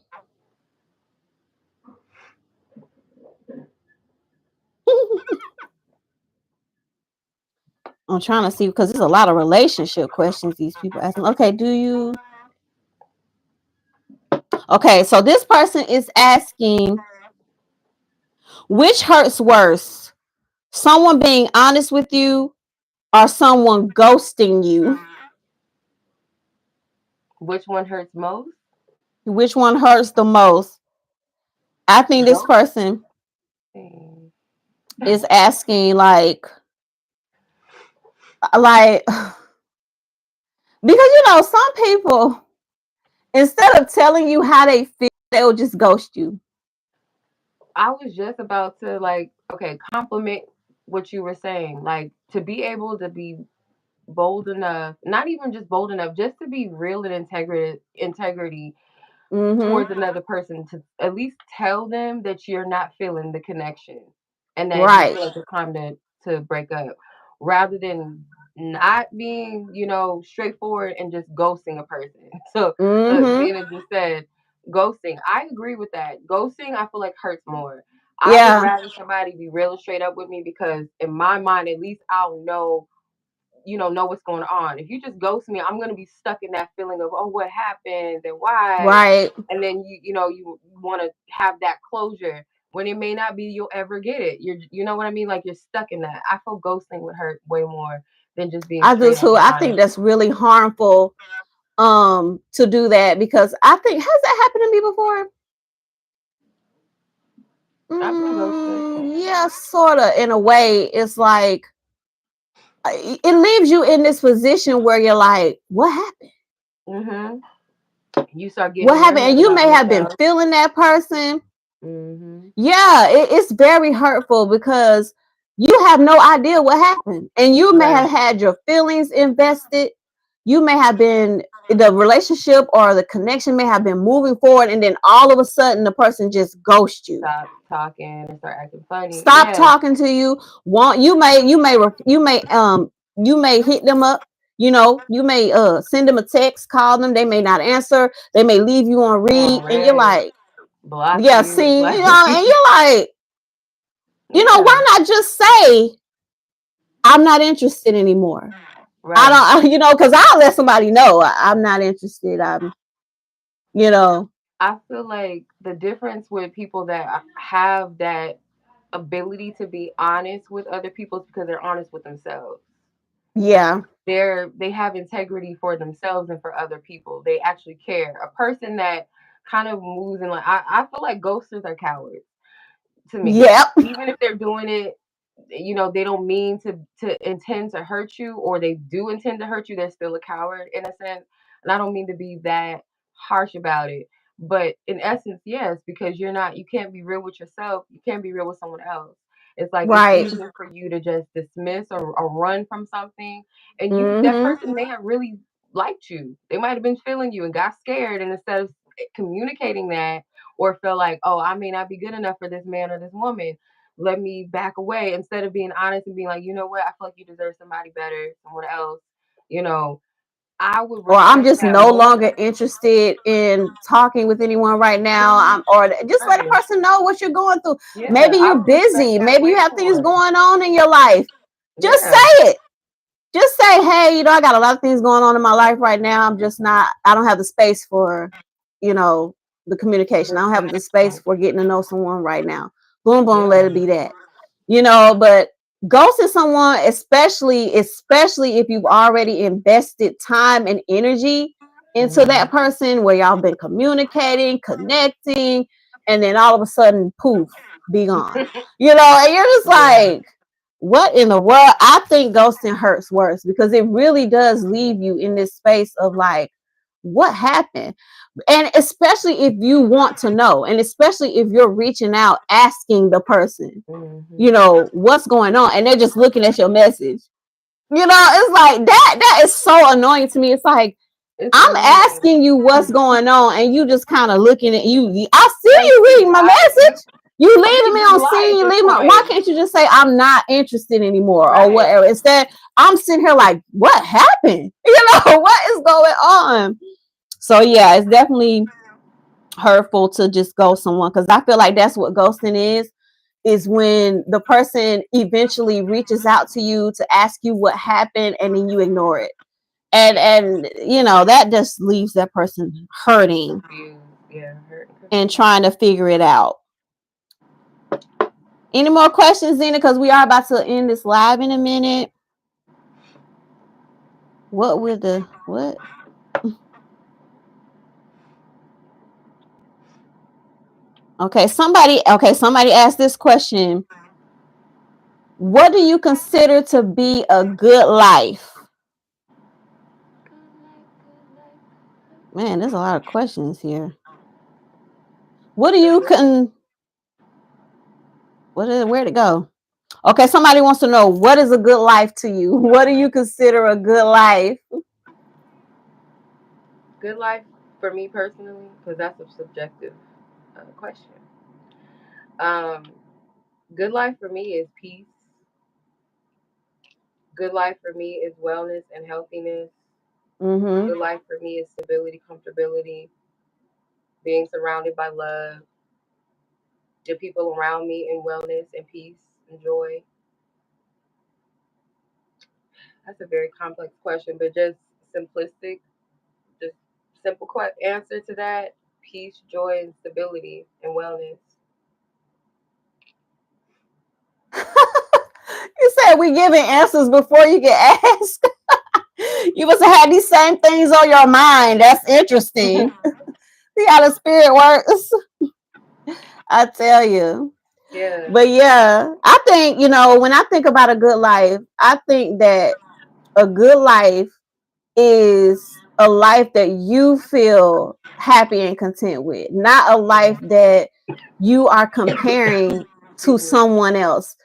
I'm trying to see because there's a lot of relationship questions these people asking. Okay, do you? Okay, so this person is asking, which hurts worse? Someone being honest with you or someone ghosting you? Which one hurts most? Which one hurts the most? I think this person Ghosting. is asking like because some people, instead of telling you how they feel, they'll just ghost you. I was just about to okay, compliment what you were saying. Like to be able to be bold enough, not even just bold enough, just to be real and integrity Mm-hmm. towards another person, to at least tell them that you're not feeling the connection and that you Right. feel like it's time to break up, rather than not being, straightforward and just ghosting a person. So look, Mm-hmm. Dina just said ghosting. I agree with that. Ghosting, I feel like hurts more. I would Yeah. rather somebody be real and straight up with me, because in my mind, at least I'll know what's going on. If you just ghost me, I'm gonna be stuck in that feeling of, oh, what happened and why, Right. and then you want to have that closure when it may not be you'll ever get it. You know what I mean? Like you're stuck in that. I feel ghosting would hurt way more than just being I do straight up too. and I think honest. that's really harmful to do that, because I think, has that happened to me before? I've been ghosted. Yeah, sort of, in a way. It's like it leaves you in this position where you're like, what happened? Mhm. You start getting What in your happened? head And you about may have been yourself. feeling that person. Mhm. Yeah, it's very hurtful because you have no idea what happened. And you may Right. have had your feelings invested. You may have been, the relationship or the connection may have been moving forward. And then all of a sudden, the person just ghosts you. Stop talking and start acting funny. Stop Yeah. talking to you. You may hit them up. You may send them a text, call them. They may not answer. They may leave you on read. On And you're red. like, Block yeah, you. see, Like and you're like, yeah. why not just say I'm not interested anymore? Right. I don't, because I'll let somebody know I'm not interested. You know, I feel like the difference with people that have that ability to be honest with other people is because they're honest with themselves. yeah, They have integrity for themselves and for other people. They actually care. A person that kind of moves in, like, I feel like ghosters are cowards. to me. Yep. Even if they're doing it, they don't mean to intend to hurt you, or they do intend to hurt you, they're still a coward in a sense. And I don't mean to be that harsh about it, but in essence, yes, because you can't be real with yourself, you can't be real with someone else. It's like it's Right. easier for you to just dismiss or run from something, and that Mm-hmm. person may have really liked you. They might have been feeling you and got scared, and instead of communicating that, or feel like, oh, I may not be good enough for this man or this woman, let me back away, instead of being honest and being like, you know what, I feel like you deserve somebody better, someone else. You know, I would Or I'm respect just that no more. longer interested in talking with anyone right now. Mhm. Or just let a Right. person know what you're going through. Yeah, Maybe I you're would respect busy. that Maybe you way have things more. going on in your life. Just Yeah. say it. Just say, hey, I got a lot of things going on in my life right now. I don't have the space for, you know, the communication. I don't have the space for getting to know someone right now. Boom, boom, let Yeah. it be that. But ghosting someone, especially if you've already invested time and energy into that Mhm. person, where y'all been communicating, connecting, and then all of a sudden, poof, be gone. And you're just Yeah. like, what in the world? I think ghosting hurts worse, because it really does leave you in this space of like, what happened? And especially if you want to know, and especially if you're reaching out asking the person, Mhm. what's going on, and they're just looking at your message. It's like that is so annoying to me. It's like, It's I'm annoying. asking you what's going on, and you just kind of looking at you. I see Like, you please, reading my message. You I'm leaving me keeping it on light scene. at You this leave my. Why point. can't you just say I'm not interested anymore or Right. whatever? Instead, I'm sitting here like, what happened? What is going on? So yeah, it's definitely hurtful to just ghost someone, because I feel like that's what ghosting is when the person eventually reaches out to you to ask you what happened, and then you ignore it, and that just leaves that person hurting Confused. Yeah, hurt and and confused. trying to figure it out. Any more questions, Zena? Because we are about to end this live in a minute. What? Somebody asked this question. What do you consider to be a good life? Man, there's a lot of questions here. What do you con where'd it go? Okay, somebody wants to know, what is a good life to you? What do you consider a good life? Good life for me personally, because that's a subjective question. Um, Good life for me is peace. Good life for me is wellness and healthiness. Mm-hmm. Good life for me is stability, comfortability, being surrounded by love, the people around me in wellness and peace and joy. That's a very complex question, but just simplistic, just simple answer to that: peace, joy, and stability and wellness. You said we giving answers before you get asked. You must have had these same things on your mind. That's interesting. See how the spirit works. I tell you. Yeah. But yeah, I think, when I think about a good life, I think that a good life is a life that you feel happy and content with, not a life that you are comparing to Excuse me. someone else.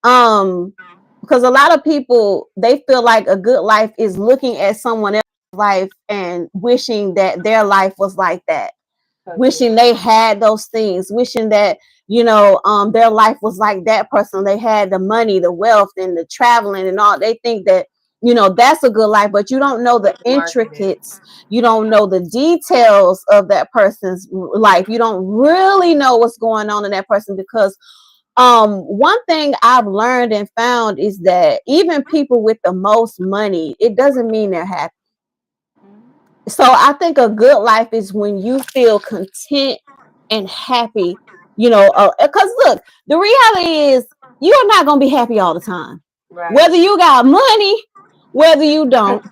Um, because a lot of people, they feel like a good life is looking at someone else's life and wishing that their life was like that, Totally. wishing they had those things, wishing that their life was like that person. They had the money, the wealth, and the traveling and all. They think that that's a good life, but you don't know the It's marketed. intricates. You don't know the details of that person's life. You don't really know what's going on in that person, because one thing I've learned and found is that even people with the most money, it doesn't mean they're happy. So I think a good life is when you feel content and happy, because look, the reality is you're not going to be happy all the time. Right. Whether you got money, whether you don't,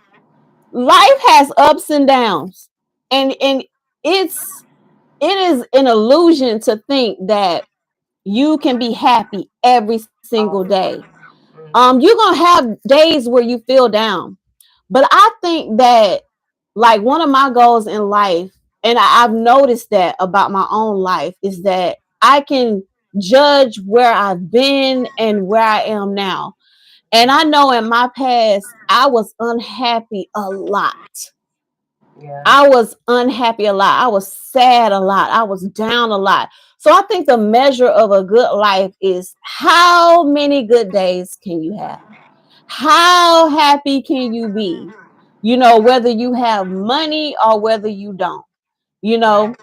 life has ups and downs. And it is an illusion to think that you can be happy every single All the day. time. Mm-hmm. You're gonna have days where you feel down. But I think that like one of my goals in life, and I've noticed that about my own life, is that I can judge where I've been and where I am now. And I know in my past, I was unhappy a lot. Yeah. I was unhappy a lot. I was sad a lot. I was down a lot. So I think the measure of a good life is how many good days can you have? How happy can you be? Whether you have money or whether you don't, you know.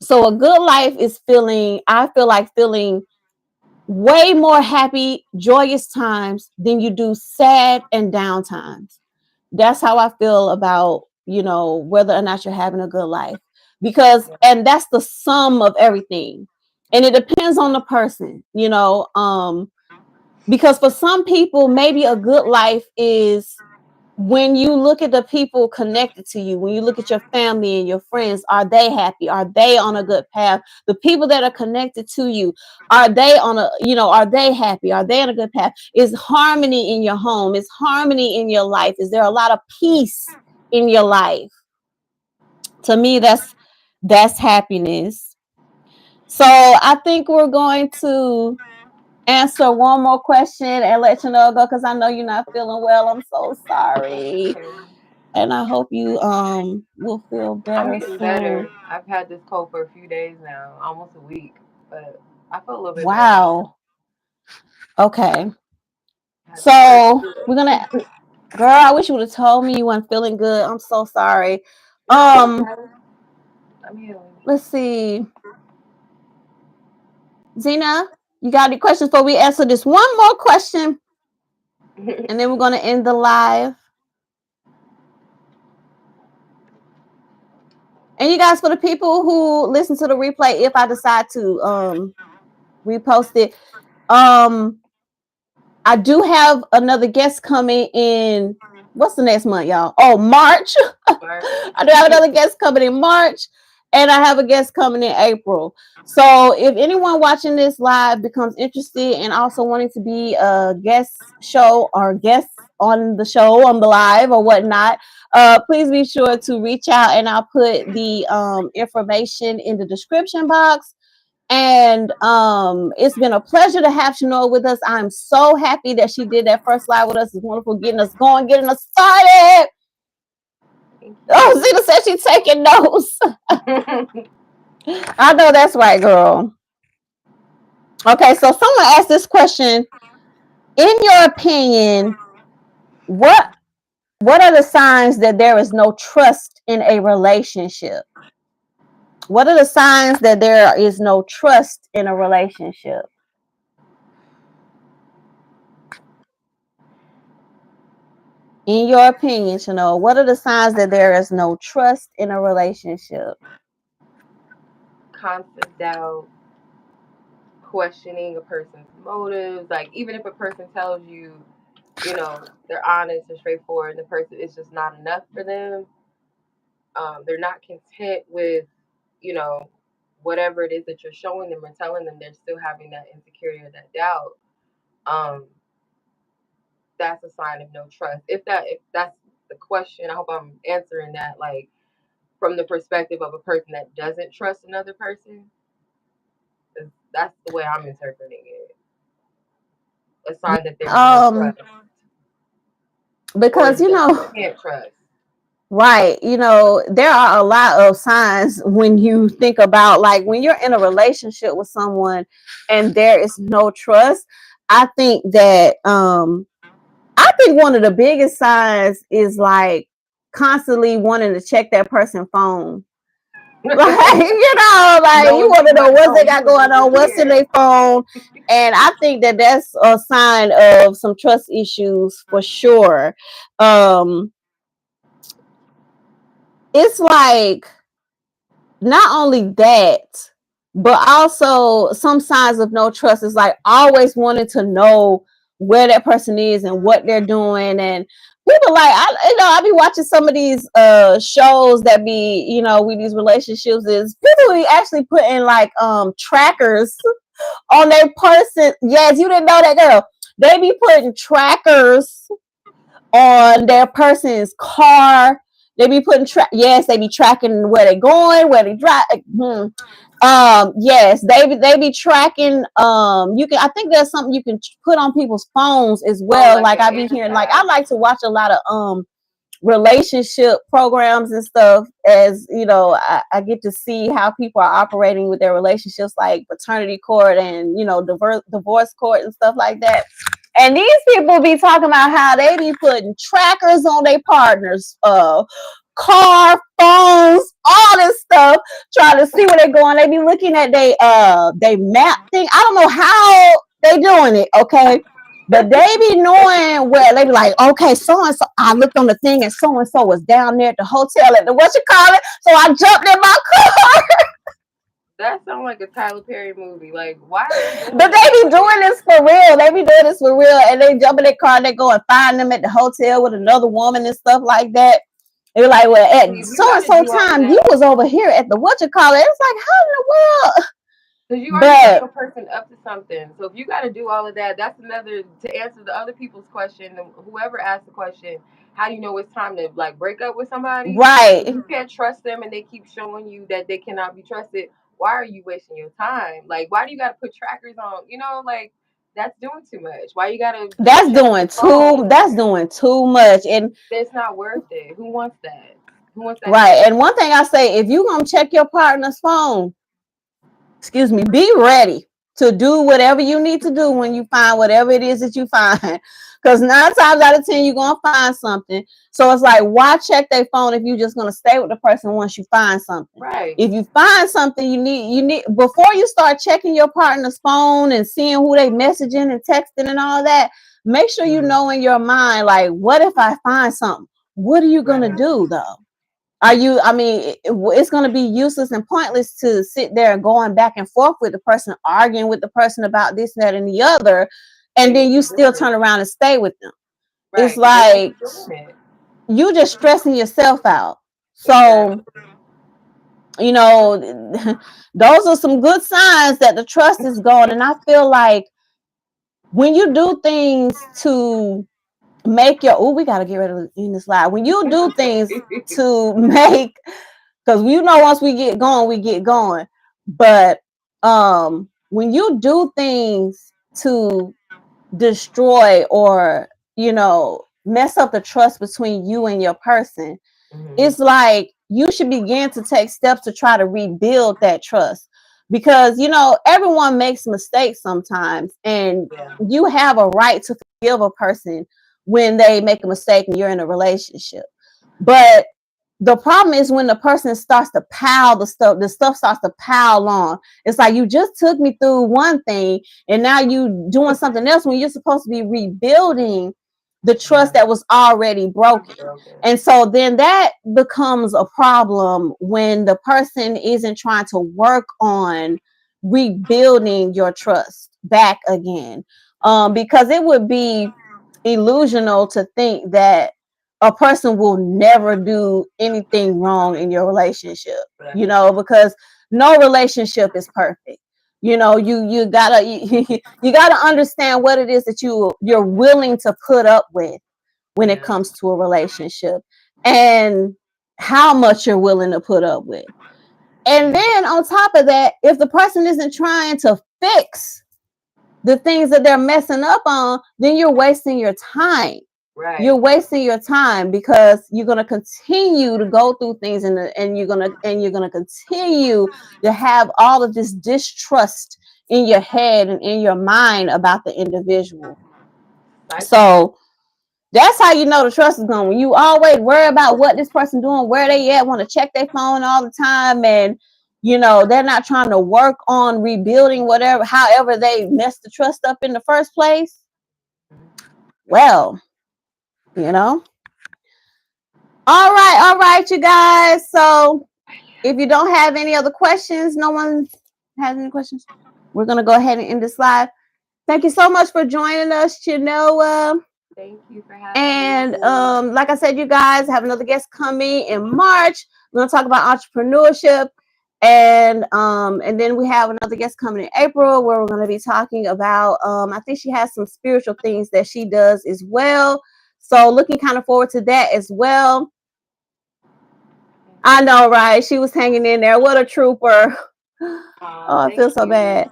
So a good life is I feel like feeling way more happy, joyous times than you do sad and down times. That's how I feel about, whether or not you're having a good life. And that's the sum of everything. And it depends on the person, because for some people, maybe a good life is when you look at the people connected to you, when you look at your family and your friends, are they happy? Are they on a good path? The people that are connected to you, are they happy? Are they on a good path? Is harmony in your home? Is harmony in your life? Is there a lot of peace in your life? To me, that's happiness. So I think we're going to answer one more question and let you know go, because I know you're not feeling well. I'm so sorry. Okay. And I hope you will feel I'm better getting better. soon. I've had this cold for a few days now, almost a week, but I feel a little bit better. Wow. Okay. Had the first So we're gonna flu. girl, I wish you would have told me you weren't feeling good. I'm so sorry. No, it's Um, okay. I'm healing. let's see. Zena, you got any questions before we answer this one more question? And then we're gonna end the live. And you guys, for the people who listen to the replay, if I decide to repost it, um I do have another guest coming in. What's the next month, y'all? Oh, March. March. I do have another guest coming in March, and I have a guest coming in April. So if anyone watching this live becomes interested and also wanting to be a guest show or guest on the show, on the live or whatnot, please be sure to reach out, and I'll put the information in the description box. And it's been a pleasure to have Chenoa with us. I'm so happy that she did that first live with us. It's wonderful getting us going, getting us started. Thank Oh, you. Zena said she's taking notes. I know that's right, girl. Okay, so someone asked this question. In your opinion, what what are the signs that there is no trust in a relationship? What are the signs that there is no trust in a relationship? In your opinion, Chenoa, what are the signs that there is no trust in a relationship? Constant doubt, questioning a person's motives. Like, even if a person tells you, they're honest and straightforward, and the person is just not enough for them, they're not content with, you know, whatever it is that you're showing them or telling them, they're still having that insecurity or that doubt. Um, that's a sign of no trust. If that's the question, I hope I'm answering that like from the perspective of a person that doesn't trust another person. That's the way I'm interpreting it. A sign that there's no Um, trust, or because that you can't trust. right, there are a lot of signs when you think about like when you're in a relationship with someone and there is no trust. I think that I think one of the biggest signs is like constantly wanting to check that person's phone. Like, like you Knowing want too to know much. what Oh, they he got was going over on, what's in here. their phone. And I think that that's a sign of some trust issues for sure. Um, it's like not only that, but also some signs of no trust is like always wanting to know where that person is and what they're doing. And people like I be watching some of these shows that be with these relationships is people be actually putting like trackers. on their person. Yes, you didn't know that, girl. They be putting trackers on their person's car. They be putting yes, they be tracking where they going, where they drive. Yes, they be tracking. You can. I think there's something you can put on people's phones as Oh, well. like Like an I be air hearing. Like I tag. like to watch a lot of relationship programs and stuff, as you know, I get to see how people are operating with their relationships, like paternity court and divorce court and stuff like that. And these people be talking about how they be putting trackers on their partners, car, phones, all this stuff, trying to see where they're going. They be looking at they map thing. I don't know how they doing it, okay? But they be knowing where they be like, okay, so and so. I looked on the thing and so was down there at the hotel at the what you call it. So I jumped in my car. That sounds like a Tyler Perry movie. Like, why are you doing But they that? be doing this for real. They be doing this for real. And they jump in their car and they go and find them at the hotel with another woman and stuff like that. They're like, well, at See, if you so got and to so do all of time, you that, was over here at the what you call it. It's like, how in the world? because you already know But your person up to something. So if you got to do all of that, that's another to answer the other people's question. Whoever asked the question, how do you know it's time to like break up with somebody? If right, you can't trust them and they keep showing you that they cannot be trusted, why are you wasting your time? Like, why do you got to put trackers on? You know, like that's doing too much. Why you got to keep checking your phone? that's doing too much. And It's not worth it. Who wants that? Who wants that right. headache? And one thing I say, if you gonna check your partner's phone, excuse me, be ready to do whatever you need to do when you find whatever it is that you find. Because 9 times out of 10, you're going to find something. So it's like, why check their phone if you're just going to stay with the person once you find something? Right. If you find something before you start checking your partner's phone and seeing who they messaging and texting and all that, make sure you Mhm. know in your mind, like, what if I find something? What are you going to Right. do though? I mean, it's going to be useless and pointless to sit there going back and forth with the person, arguing with the person about this, that, and the other, and And you then you keep still doing turn it. around and stay with them. It's Right. And they like keep doing it. you just stressing yourself out. Exactly. So, you know, those are some good signs that the trust is gone. And I feel like when you do things to make your, oh, we got to get rid of in this slide. When you do things to make, because you know once we get going, we get going. But when you do things to destroy or mess up the trust between you and your person, Hmm. it's like you should begin to take steps to try to rebuild that trust, because everyone makes mistakes sometimes, and Yeah. you have a right to forgive a person when they make a mistake and you're in a relationship. But the problem is when the person starts to pile the stuff starts to pile on. It's like you just took me through one thing and now you doing something else when you're supposed to be rebuilding the Yeah. trust that was already broken. Broken. And so then that becomes a problem when the person isn't trying to work on rebuilding your trust back again. Because it would be illusional to think that a person will never do anything wrong in your relationship, Right. because no relationship is perfect. You gotta you gotta understand what it is that you're willing to put up with when it Yeah. comes to a relationship, and how much you're willing to put up with. And Yeah. then on top of that, if the person isn't trying to fix the things that they're messing up on, then you're wasting your time. You're Right. wasting your time, because you're going to continue to go through things, and you're going to continue to have all of this distrust in your head and in your mind about the individual. Cycle. So that's how you know the trust is gone. When you always worry about what this person doing, where they at, want to check their phone all the time, and they're not trying to work on rebuilding however they messed the trust up in the first place. Well, you know. All right, you guys. So if you don't have any other questions, no one has any questions, we're gonna go ahead and end this live. Thank you so much for joining us, Chenoa. Thank you for having And me. like I said, you guys have another guest coming in March. We're gonna talk about entrepreneurship. And then we have another guest coming in April where we're going to be talking about I think she has some spiritual things that she does as well. So looking kind of forward to that as well. I know, right? She was hanging in there. What a trooper. Oh, I Thank feel so you. bad.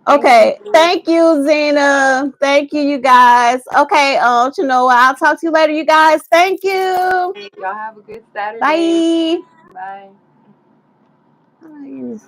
Thank Okay. you. Thank you, Zena. Thank you, you guys. Okay, Chenoa, I'll talk to you later, you guys. Thank you. Y'all have a good Saturday. Bye. Bye. Oh,